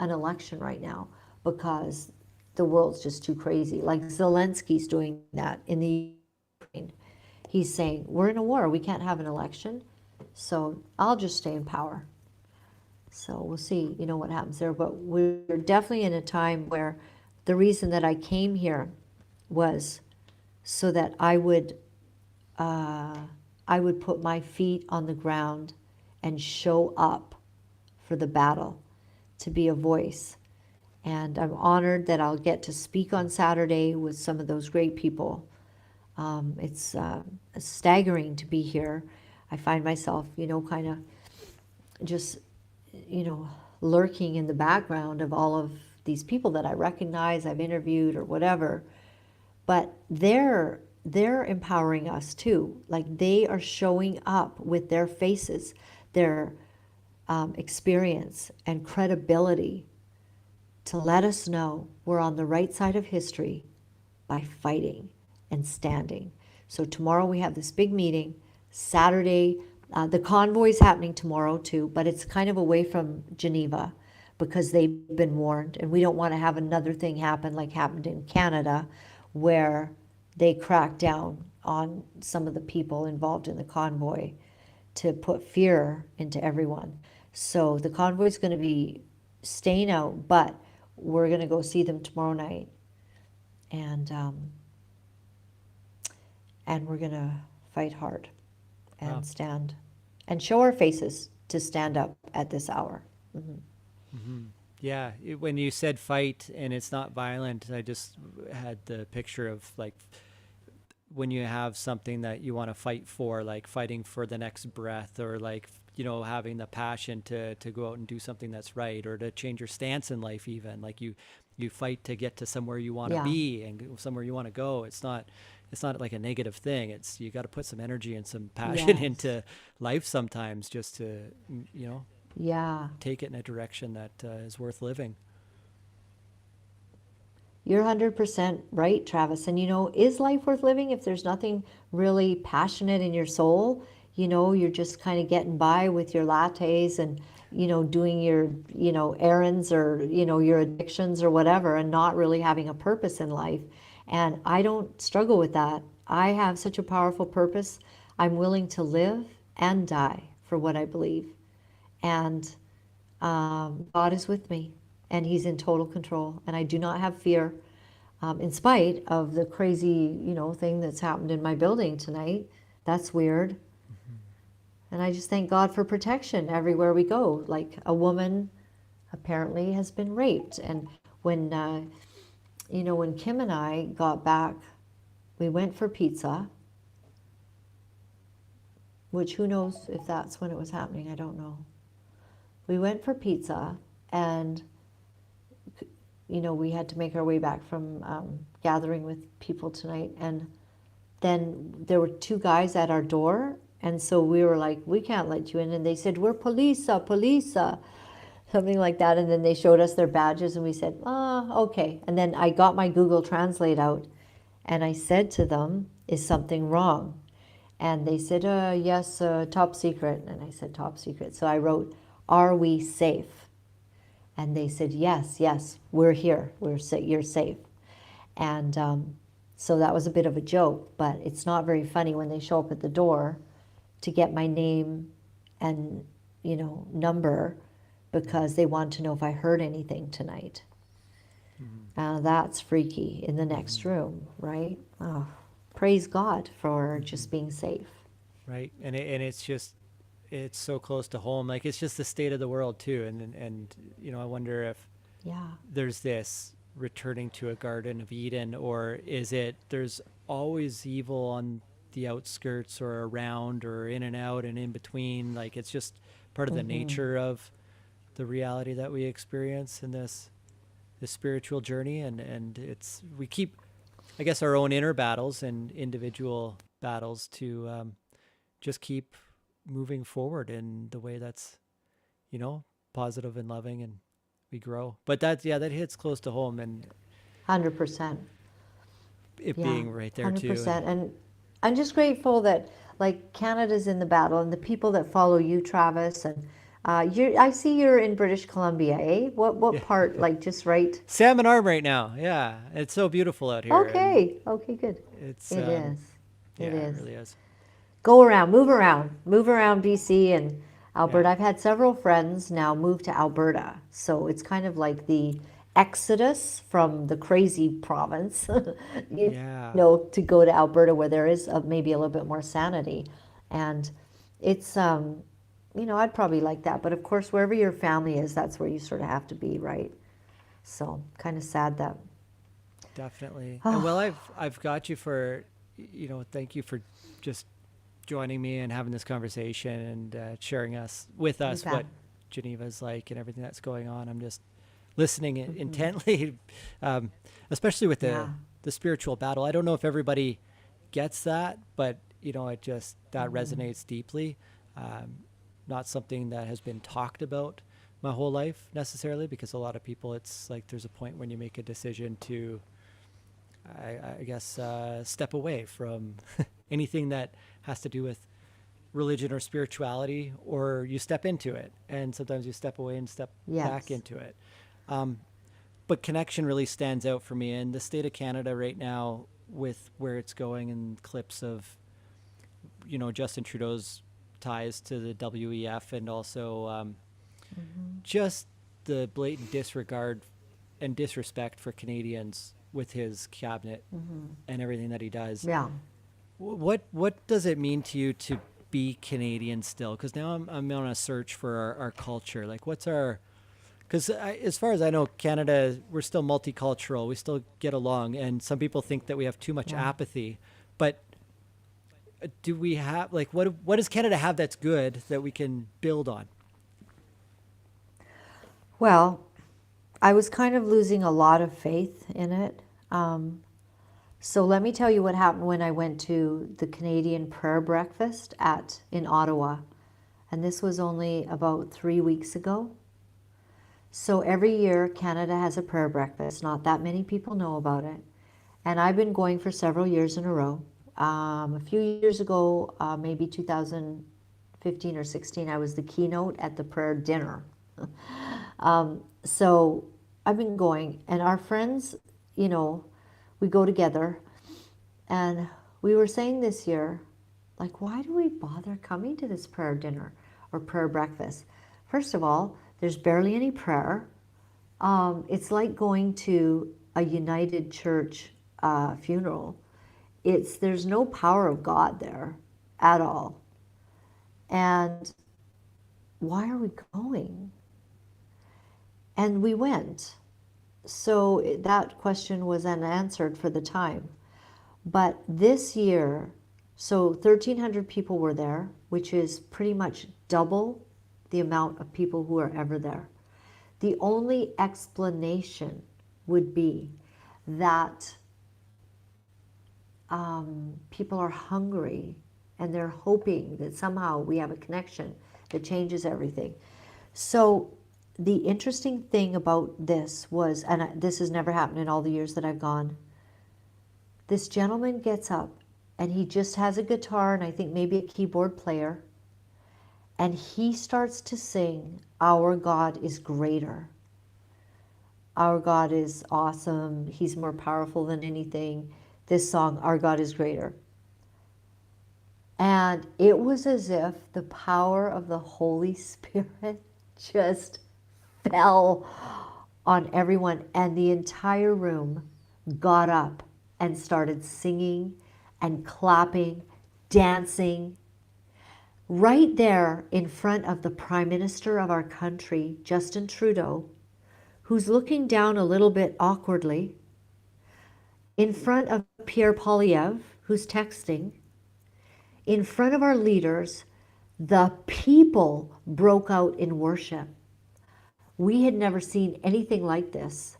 an election right now because the world's just too crazy? Like Zelensky's doing that in the Ukraine. He's saying, we're in a war, we can't have an election, so I'll just stay in power. So we'll see, what happens there. But we're definitely in a time where the reason that I came here was so that I would put my feet on the ground and show up for the battle, to be a voice. And I'm honored that I'll get to speak on Saturday with some of those great people. It's staggering to be here. I find myself, kind of just, lurking in the background of all of these people that I recognize, I've interviewed or whatever. But they're empowering us too. Like, they are showing up with their faces, their experience and credibility to let us know we're on the right side of history by fighting and standing. So tomorrow we have this big meeting. Saturday, the convoy's happening tomorrow too, but it's kind of away from Geneva because they've been warned, and we don't want to have another thing happen like happened in Canada, where they cracked down on some of the people involved in the convoy to put fear into everyone. So the convoy's going to be staying out, but we're going to go see them tomorrow night, and we're going to fight hard and Wow. stand and show our faces to stand up at this hour. Yeah, when you said fight and it's not violent, I just had the picture of like when you have something that you want to fight for, like fighting for the next breath, or like, having the passion to go out and do something that's right, or to change your stance in life. Even like you fight to get to somewhere you want to Yeah. be and somewhere you want to go. It's not like a negative thing. It's, you got to put some energy and some passion Yes. into life sometimes, just to, Yeah. take it in a direction that is worth living. You're 100% right, Travis. And is life worth living if there's nothing really passionate in your soul? You're just kind of getting by with your lattes and, doing your, errands or, your addictions or whatever, and not really having a purpose in life. And I don't struggle with that. I have such a powerful purpose. I'm willing to live and die for what I believe. And God is with me, and He's in total control, and I do not have fear, in spite of the crazy, thing that's happened in my building tonight. That's weird. And I just thank God for protection everywhere we go. Like, a woman apparently has been raped, and when when Kim and I got back, we went for pizza, which who knows if that's when it was happening. I don't know. We went for pizza, and we had to make our way back from gathering with people tonight, and then there were two guys at our door, and so we were like, we can't let you in, and they said, we're polisa, something like that, and then they showed us their badges, and we said, okay. And then I got my Google Translate out, and I said to them, is something wrong? And they said, yes, top secret. And I said, top secret. So I wrote, are we safe? And they said, yes, we're here. You're safe. And so that was a bit of a joke, but it's not very funny when they show up at the door to get my name and, number, because they want to know if I heard anything tonight. That's freaky in the next room, right? Oh, praise God for just being safe. Right. And it's just, it's so close to home. Like, it's just the state of the world too. And you know, I wonder if Yeah. there's this returning to a Garden of Eden, or is it there's always evil on the outskirts or around or in and out and in between? Like, it's just part of the nature of the reality that we experience in this spiritual journey. And it's, we keep, I guess, our own inner battles and individual battles to just keep moving forward in the way that's, you know, positive and loving, and we grow. But that's, yeah, that hits close to home, and 100%. it Yeah, being right there too. 100%. And I'm just grateful that like Canada's in the battle and the people that follow you, Travis, and I see you're in British Columbia, eh? What Yeah. part? Like just right? Salmon Arm right now. Yeah. It's so beautiful out here. Okay. Okay, good. And it's, It is. yeah, It is. it really is. Go around, move around BC and Alberta. Yeah. I've had several friends now move to Alberta. So it's kind of like the exodus from the crazy province, you Yeah. know, to go to Alberta where there is maybe a little bit more sanity. And it's, you know, I'd probably like that. But of course, wherever your family is, that's where you sort of have to be, right? So kind of sad that. Definitely. And well, I've got you for, you know, thank you for just joining me and having this conversation and sharing with us bet. what Geneva's like and everything that's going on. I'm just listening intently, especially with Yeah. the spiritual battle. I don't know if everybody gets that, but you know, it just, that resonates deeply. Not something that has been talked about my whole life necessarily, because a lot of people, it's like there's a point when you make a decision to, I guess, step away from anything that has to do with religion or spirituality, or you step into it, and sometimes you step away and step back Yes. into it. But connection really stands out for me, and the state of Canada right now, with where it's going, and clips of, you know, Justin Trudeau's ties to the WEF, and also just the blatant disregard and disrespect for Canadians with his cabinet and everything that he does. Yeah. What does it mean to you to be Canadian still? Because now I'm on a search for our culture. Like, what's our, because as far as I know, Canada, we're still multicultural. We still get along. And some people think that we have too much apathy. But do we have, like, what does Canada have that's good that we can build on? Well, I was kind of losing a lot of faith in it. So let me tell you what happened when I went to the Canadian prayer breakfast in Ottawa. And this was only about 3 weeks ago. So every year Canada has a prayer breakfast. Not that many people know about it. And I've been going for several years in a row. A few years ago, maybe 2015 or 16, I was the keynote at the prayer dinner. So I've been going, and our friends, you know, we go together, and we were saying this year, like, why do we bother coming to this prayer dinner or prayer breakfast? First of all, there's barely any prayer. It's like going to a United Church funeral. There's no power of God there at all. And why are we going? And we went. So that question was unanswered for the time. But this year, so 1,300 people were there, which is pretty much double the amount of people who are ever there. The only explanation would be that people are hungry and they're hoping that somehow we have a connection that changes everything. So the interesting thing about this was, and this has never happened in all the years that I've gone, this gentleman gets up and he just has a guitar and I think maybe a keyboard player, and he starts to sing, "Our God is greater. Our God is awesome. He's more powerful than anything." This song, "Our God is greater." And it was as if the power of the Holy Spirit just fell on everyone, and the entire room got up and started singing and clapping, dancing, right there in front of the Prime Minister of our country, Justin Trudeau, who's looking down a little bit awkwardly, in front of Pierre Poilievre, who's texting, in front of our leaders. The people broke out in worship. We had never seen anything like this.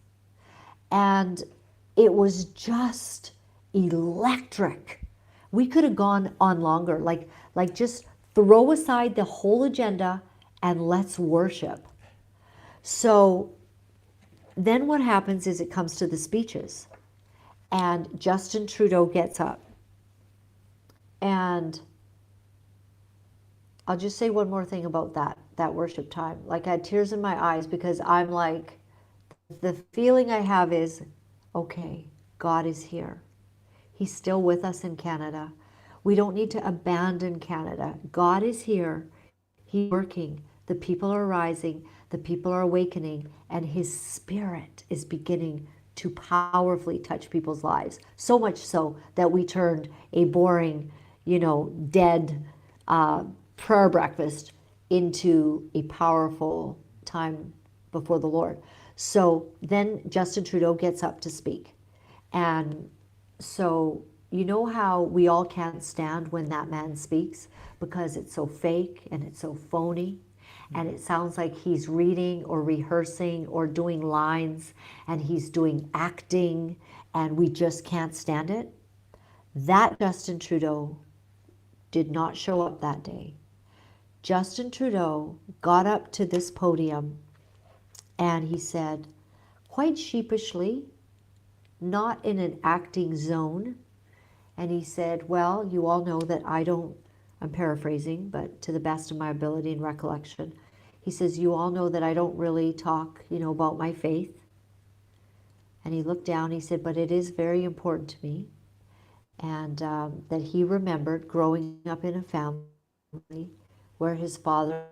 And it was just electric. We could have gone on longer, like just throw aside the whole agenda and let's worship. So then what happens is it comes to the speeches, and Justin Trudeau gets up. And I'll just say one more thing about that worship time. Like, I had tears in my eyes, because I'm like, the feeling I have is, okay, God is here. He's still with us in Canada. We don't need to abandon Canada. God is here. He's working. The people are rising. The people are awakening. And his spirit is beginning to powerfully touch people's lives. So much so that we turned a boring, dead prayer breakfast into a powerful time before the Lord. So then Justin Trudeau gets up to speak. And so you know how we all can't stand when that man speaks, because it's so fake and it's so phony, and it sounds like he's reading or rehearsing or doing lines, and he's doing acting, and we just can't stand it. That Justin Trudeau did not show up that day. Justin Trudeau got up to this podium and he said, quite sheepishly, not in an acting zone, and he said, well, you all know that I'm paraphrasing, but to the best of my ability and recollection, he says, you all know that I don't really talk, about my faith. And he looked down, he said, but it is very important to me. And that he remembered growing up in a family where his father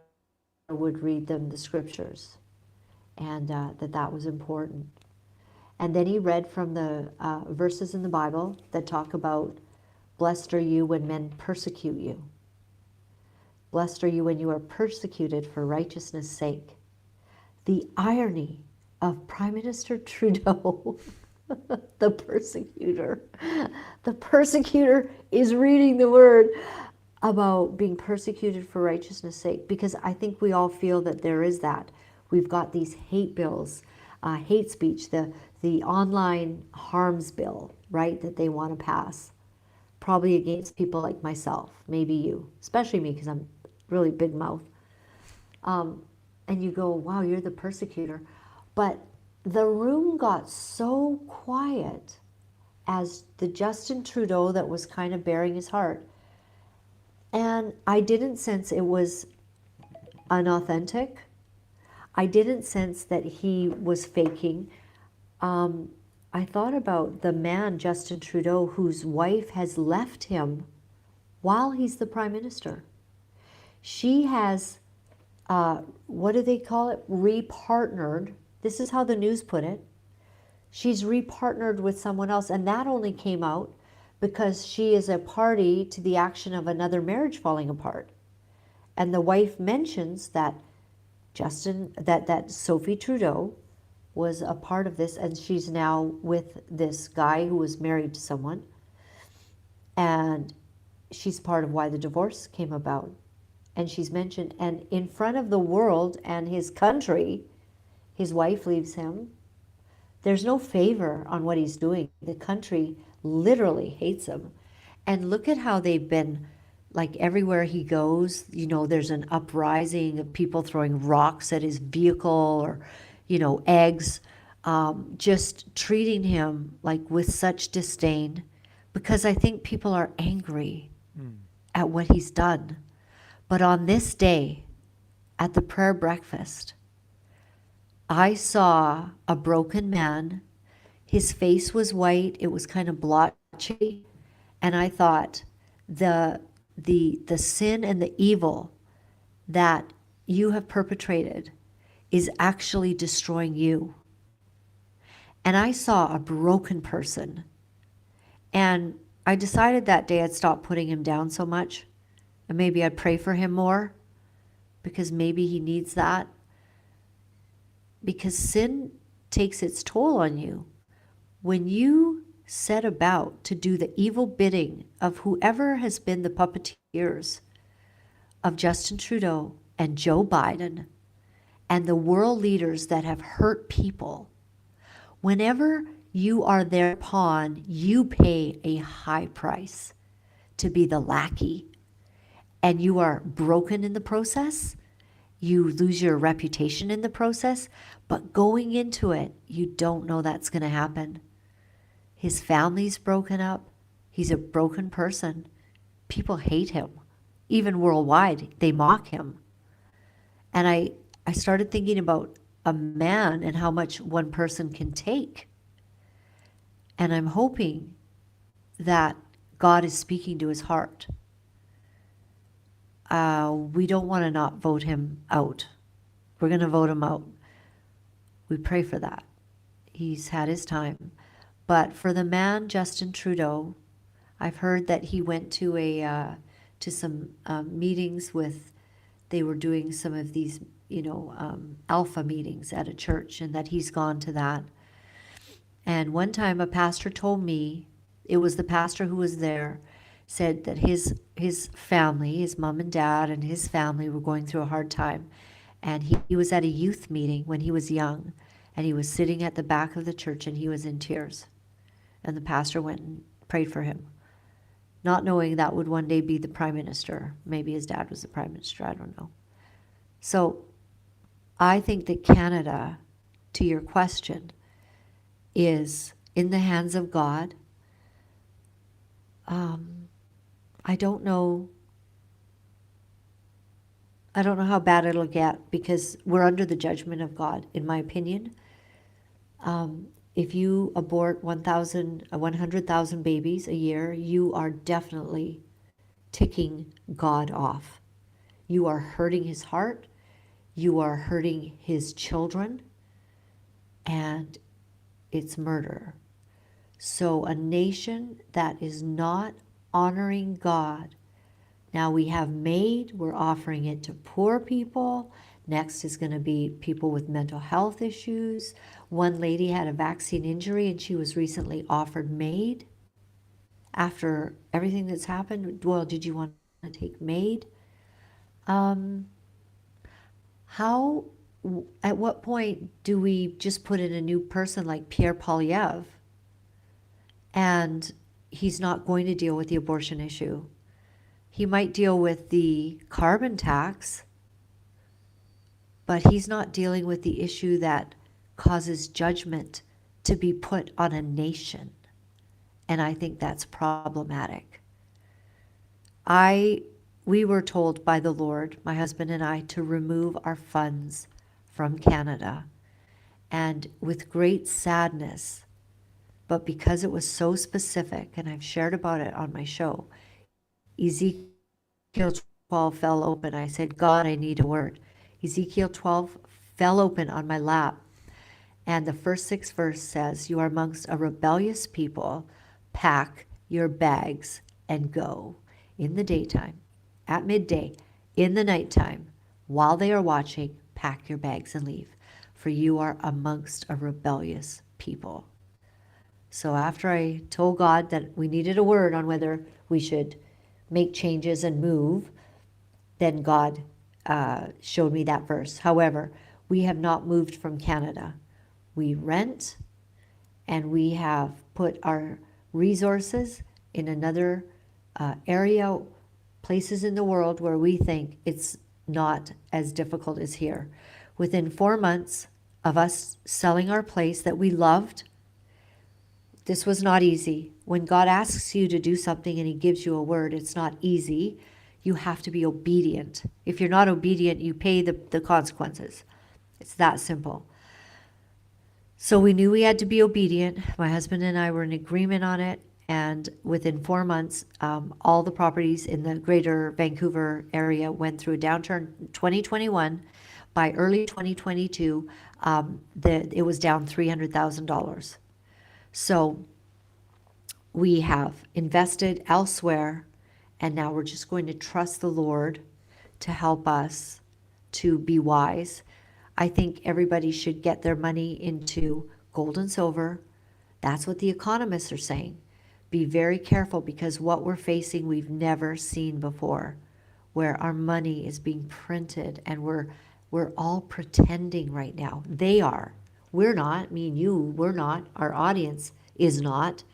would read them the scriptures, and that was important. And then he read from the verses in the Bible that talk about, blessed are you when men persecute you. Blessed are you when you are persecuted for righteousness' sake. The irony of Prime Minister Trudeau, the persecutor. The persecutor is reading the word about being persecuted for righteousness' sake, because I think we all feel that there is that. We've got these hate bills, hate speech, the online harms bill, right, that they want to pass, probably against people like myself, maybe you, especially me, because I'm really big mouth. And you go, wow, you're the persecutor. But the room got so quiet as the Justin Trudeau that was kind of bearing his heart. And I didn't sense it was unauthentic. I didn't sense that he was faking. I thought about the man, Justin Trudeau, whose wife has left him while he's the Prime Minister. She has, what do they call it? Repartnered. This is how the news put it. She's repartnered with someone else, and that only came out because she is a party to the action of another marriage falling apart. And the wife mentions that that Sophie Trudeau was a part of this, and she's now with this guy who was married to someone, and she's part of why the divorce came about. And she's mentioned, and in front of the world and his country, his wife leaves him. There's no favor on what he's doing. The country literally hates him. And look at how they've been, like, everywhere he goes, there's an uprising of people throwing rocks at his vehicle, or, eggs, just treating him like with such disdain, because I think people are angry at what he's done. But on this day, at the prayer breakfast, I saw a broken man. His face was white. It was kind of blotchy. And I thought, the sin and the evil that you have perpetrated is actually destroying you. And I saw a broken person. And I decided that day I'd stop putting him down so much. And maybe I'd pray for him more, because maybe he needs that. Because sin takes its toll on you. When you set about to do the evil bidding of whoever has been the puppeteers of Justin Trudeau and Joe Biden and the world leaders that have hurt people, whenever you are their pawn, you pay a high price to be the lackey, and you are broken in the process. You lose your reputation in the process, but going into it, you don't know that's going to happen. His family's broken up. He's a broken person. People hate him. Even worldwide, they mock him. And I started thinking about a man and how much one person can take. And I'm hoping that God is speaking to his heart. We don't want to not vote him out. We're going to vote him out. We pray for that. He's had his time. But for the man, Justin Trudeau, I've heard that he went to some meetings with, they were doing some of these, alpha meetings at a church, and that he's gone to that. And one time a pastor told me, it was the pastor who was there, said that his family, his mom and dad and his family were going through a hard time. And he was at a youth meeting when he was young, and he was sitting at the back of the church and he was in tears. And the pastor went and prayed for him, not knowing that would one day be the prime minister. Maybe his dad was the prime minister, I don't know. So I think that Canada, to your question, is in the hands of God. I don't know how bad it'll get, because we're under the judgment of God, in my opinion. If you abort 100,000 babies a year, you are definitely ticking God off. You are hurting his heart. You are hurting his children. And it's murder. So a nation that is not honoring God. Now we have MAID, we're offering it to poor people. Next is going to be people with mental health issues. One lady had a vaccine injury and she was recently offered MAID. After everything that's happened, well, did you want to take MAID? At what point do we just put in a new person like Pierre Poilievre, and he's not going to deal with the abortion issue? He might deal with the carbon tax, but he's not dealing with the issue that causes judgment to be put on a nation. And I think that's problematic. We were told by the Lord, my husband and I, to remove our funds from Canada. And with great sadness, but because it was so specific, and I've shared about it on my show, Ezekiel 12 fell open. I said, God, I need a word. Ezekiel 12 fell open on my lap. And the first 6 verse says, you are amongst a rebellious people. Pack your bags and go. In the daytime, at midday, in the nighttime, while they are watching, pack your bags and leave. For you are amongst a rebellious people. So after I told God that we needed a word on whether we should make changes and move, then God showed me that verse. However, we have not moved from Canada. We rent, and we have put our resources in another area, places in the world where we think it's not as difficult as here. Within 4 months of us selling our place that we loved, this was not easy. When God asks you to do something and he gives you a word, it's not easy. You have to be obedient. If you're not obedient, you pay the consequences. It's that simple. So we knew we had to be obedient. My husband and I were in agreement on it. And within 4 months, all the properties in the greater Vancouver area went through a downturn in 2021. by early 2022, it was down $300,000. So we have invested elsewhere, and now we're just going to trust the Lord to help us to be wise. I think everybody should get their money into gold and silver. That's what the economists are saying. Be very careful, because what we're facing, we've never seen before, where our money is being printed, and we're all pretending right now. They are. We're not. Me and you, we're not. Our audience is not.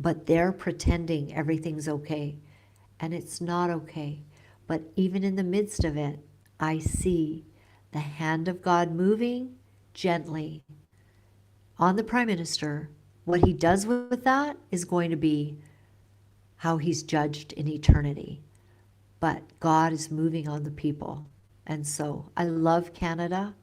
But they're pretending everything's okay. And it's not okay. But even in the midst of it, I see the hand of God moving gently on the Prime Minister. What he does with that is going to be how he's judged in eternity. But God is moving on the people. And so I love Canada.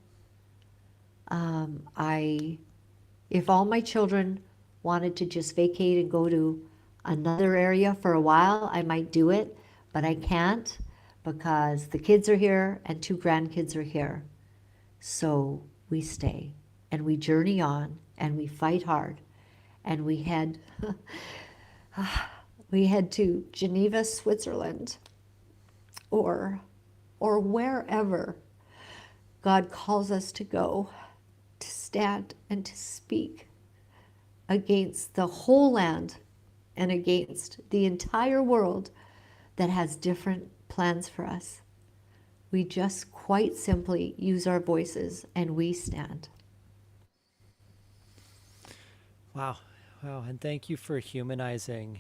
If all my children wanted to just vacate and go to another area for a while, I might do it, but I can't, because the kids are here and 2 grandkids are here. So we stay and we journey on and we fight hard, and we head to Geneva, Switzerland, or wherever God calls us to go, to stand and to speak against the whole land and against the entire world that has different plans for us. We just quite simply use our voices and we stand. Wow. Wow. And thank you for humanizing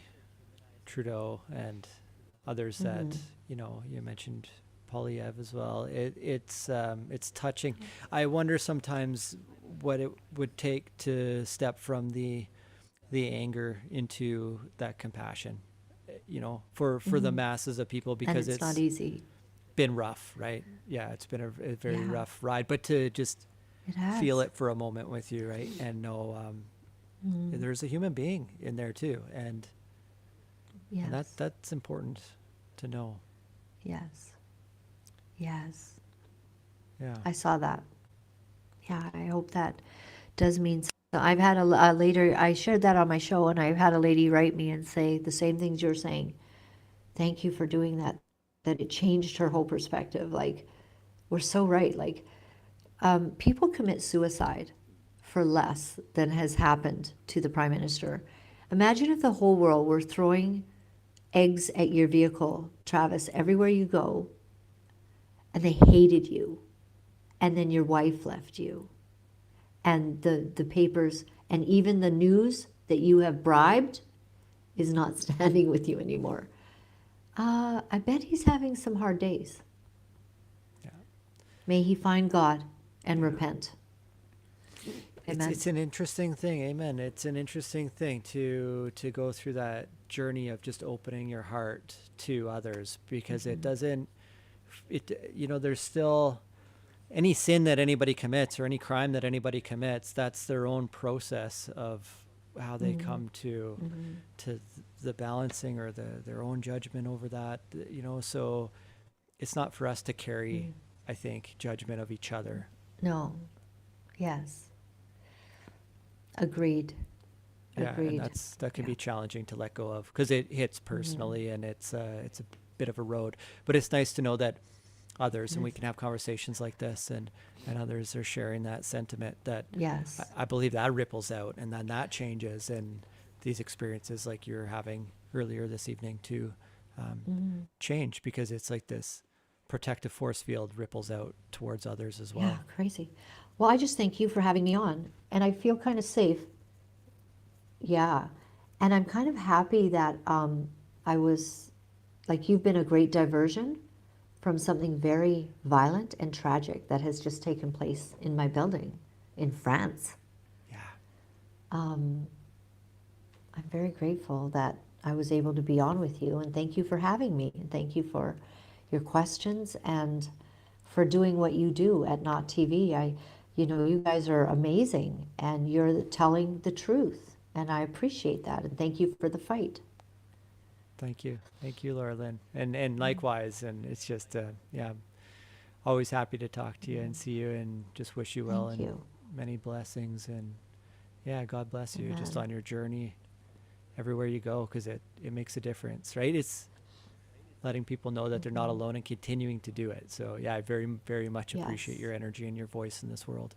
Trudeau and others that, you mentioned Polyev as well. It's touching. I wonder sometimes what it would take to step from the anger into that compassion, for the masses of people, because and it's not easy. Been rough, right? Yeah, it's been a very rough ride, but to just feel it for a moment with you, right? And know there's a human being in there too, and that's important to know. Yes. Yeah. I saw that. Yeah, I hope that does mean something. I've had a later, I shared that on my show, and I've had a lady write me and say the same things you're saying. Thank you for doing that. That it changed her whole perspective. Like, we're so right. Like, people commit suicide for less than has happened to the Prime Minister. Imagine if the whole world were throwing eggs at your vehicle, Travis, everywhere you go, and they hated you, and then your wife left you, and the papers and even the news that you have bribed is not standing with you anymore. I bet he's having some hard days. Yeah. May he find God and repent. Amen. It's an interesting thing. Amen. It's an interesting thing to go through that journey of just opening your heart to others, because there's still any sin that anybody commits or any crime that anybody commits. That's their own process of how they come to the balancing or their own judgment over that, so it's not for us to carry, I think, judgment of each other. No. Yes. Agreed. Yeah, Agreed. and that can be challenging to let go of, because it hits personally, and it's a bit of a road. But it's nice to know that others, and we can have conversations like this, and others are sharing that sentiment, that I believe that ripples out, and then that changes, and these experiences like you're having earlier this evening to change, because it's like this protective force field ripples out towards others as well. Yeah, crazy. Well, I just thank you for having me on, and I feel kind of safe. Yeah, and I'm kind of happy that I was, like, you've been a great diversion from something very violent and tragic that has just taken place in my building in France. Yeah. I'm very grateful that I was able to be on with you, and thank you for having me, and thank you for your questions and for doing what you do at Not TV. You guys are amazing, and you're telling the truth, and I appreciate that, and thank you for the fight. Thank you, Laura-Lynn, and likewise. And it's just always happy to talk to you and see you, and just wish you well Thank and you. many blessings. And yeah, God bless you just Amen. on your journey everywhere you go, because it makes a difference, right? It's letting people know that they're not alone and continuing to do it. So yeah, I very, very much appreciate Yes. your energy and your voice in this world.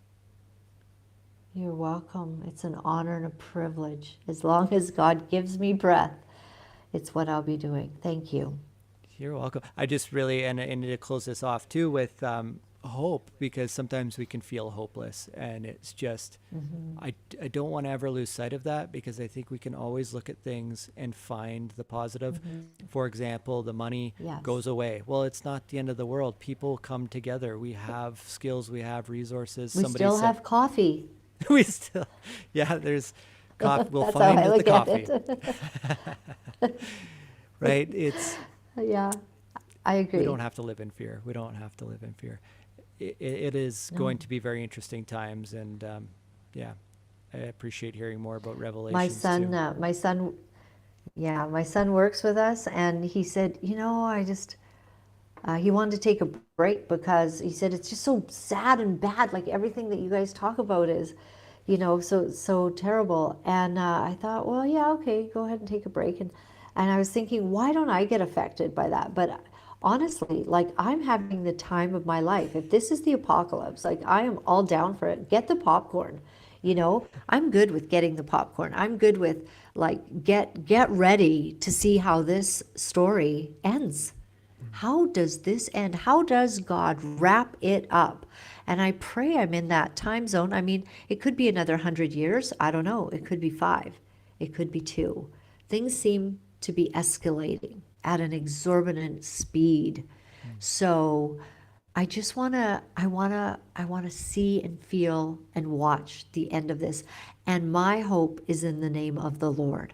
You're welcome. It's an honor and a privilege. As long as God gives me breath, it's what I'll be doing. Thank you. You're welcome. I just really, and to close this off too with hope, because sometimes we can feel hopeless, and it's just, I don't want to ever lose sight of that, because I think we can always look at things and find the positive. For example, the money Yes. goes away. Well, it's not the end of the world. People come together. We have skills. We have resources. We Somebody still said, have coffee. we still, yeah, there's coffee. We'll That's how find I the look at coffee, it. right? It's, Yeah, I agree. we don't have to live in fear. We don't have to live in fear. It is going to be very interesting times, and yeah, I appreciate hearing more about Revelations too. My son works with us, and he said, he wanted to take a break because he said it's just so sad and bad. Like everything that you guys talk about is, so terrible. And I thought, well, yeah, okay, go ahead and take a break. And I was thinking, why don't I get affected by that? But honestly, like I'm having the time of my life. If this is the apocalypse, like I am all down for it. Get the popcorn. I'm good with getting the popcorn. I'm good with like get ready to see how this story ends. How does this end? How does God wrap it up? And I pray I'm in that time zone. I mean, it could be another 100 years. I don't know. It could be 5. It could be 2. Things seem to be escalating at an exorbitant speed. So I want to see and feel and watch the end of this. And my hope is in the name of the Lord.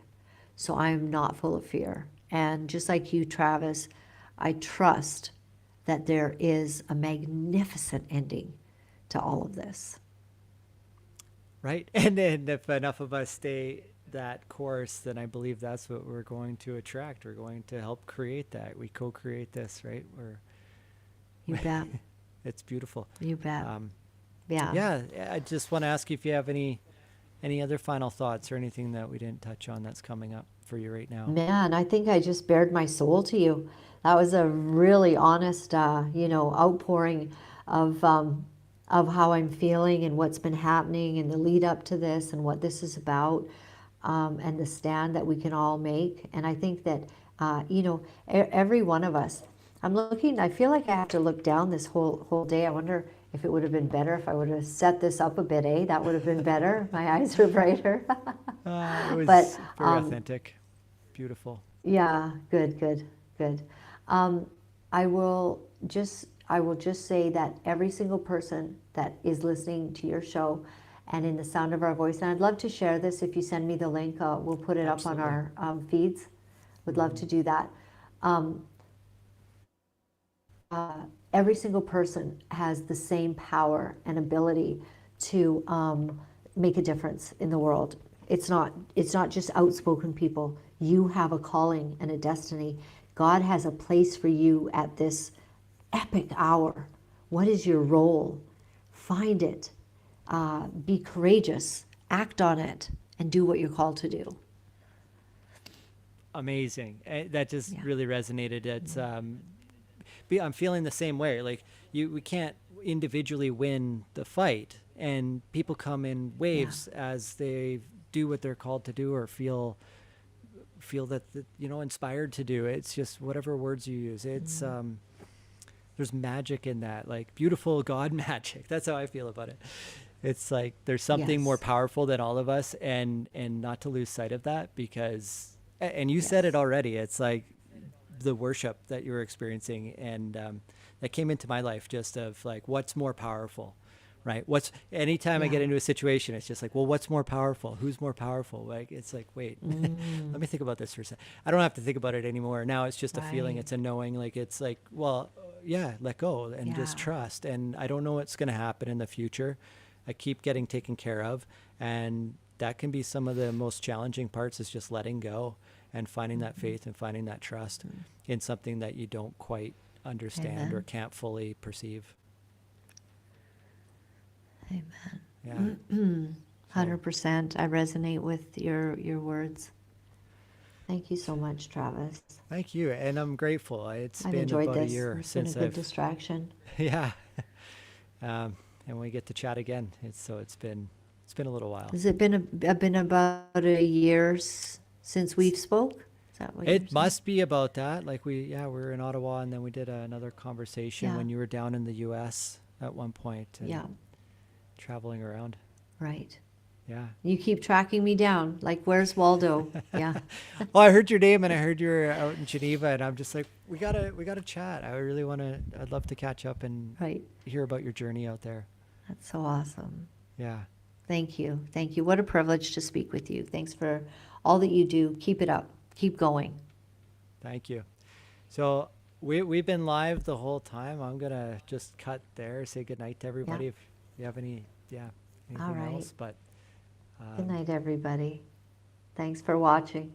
So I am not full of fear. And just like you, Travis, I trust that there is a magnificent ending to all of this. Right. And then if enough of us stay that course, then I believe that's what we're going to attract. We're going to help create that. We co-create this, right? You bet. It's beautiful. You bet. Yeah. Yeah. I just want to ask you if you have any other final thoughts or anything that we didn't touch on that's coming up for you right now. Man, I think I just bared my soul to you. That was a really honest, outpouring of how I'm feeling and what's been happening and the lead up to this and what this is about, and the stand that we can all make. And I think that, every one of us, I feel like I have to look down this whole day. I wonder if it would have been better if I would have set this up a bit, eh? That would have been better. My eyes are brighter. It was But, very authentic. Beautiful. Yeah, good. I will just say that every single person that is listening to your show and in the sound of our voice, and I'd love to share this if you send me the link, we'll put it up on our feeds. Would love to do that. Every single person has the same power and ability to make a difference in the world. It's not just outspoken people. You have a calling and a destiny. God has a place for you at this epic hour. What is your role? Find it. Be courageous. Act on it, and do what you're called to do. Amazing. That just Yeah. really resonated. It's I'm feeling the same way. Like we can't individually win the fight, and people come in waves as they do what they're called to do or feel that inspired to do. It's just whatever words you use. It's there's magic in that, like beautiful God magic. That's how I feel about it. It's like there's something more Yes. powerful than all of us, and not to lose sight of that, because and you said it Yes. already. It's like the worship that you were experiencing, and that came into my life, just of like, what's more powerful, right? Anytime I get Yeah. into a situation, it's just like, well, what's more powerful? Who's more powerful? Like, it's like, wait, let me think about this for a second. I don't have to think about it anymore. Now it's just a feeling. Right. It's a knowing. Like, it's like, well, yeah, let go and just Yeah. trust. And I don't know what's going to happen in the future. I keep getting taken care of, and that can be some of the most challenging parts, is just letting go and finding that faith and finding that trust in something that you don't quite understand or Amen. can't fully perceive. Amen. Yeah. 100%. I resonate with your words. Thank you so much, Travis. Thank you, and I'm grateful. It's I've been enjoyed about a this. year It's been a since good I've distraction. yeah, and we get to chat again. It's been a little while. Has it been about a year since we've spoke? Is that what you're It saying? must be about that. Like we were in Ottawa, and then we did another conversation Yeah. when you were down in the U.S. at one point, and Yeah, traveling around. right. Yeah. You keep tracking me down. Like, where's Waldo? Yeah. Well, I heard your name, and I heard you were out in Geneva, and I'm just like, we gotta chat. I'd love to catch up and Right. hear about your journey out there. That's so awesome. Yeah. Thank you. Thank you. What a privilege to speak with you. Thanks for all that you do. Keep it up. Keep going. Thank you. So we've been live the whole time. I'm gonna just cut there. Say goodnight to everybody. If you have anything All right. else, but Good night, everybody. Thanks for watching.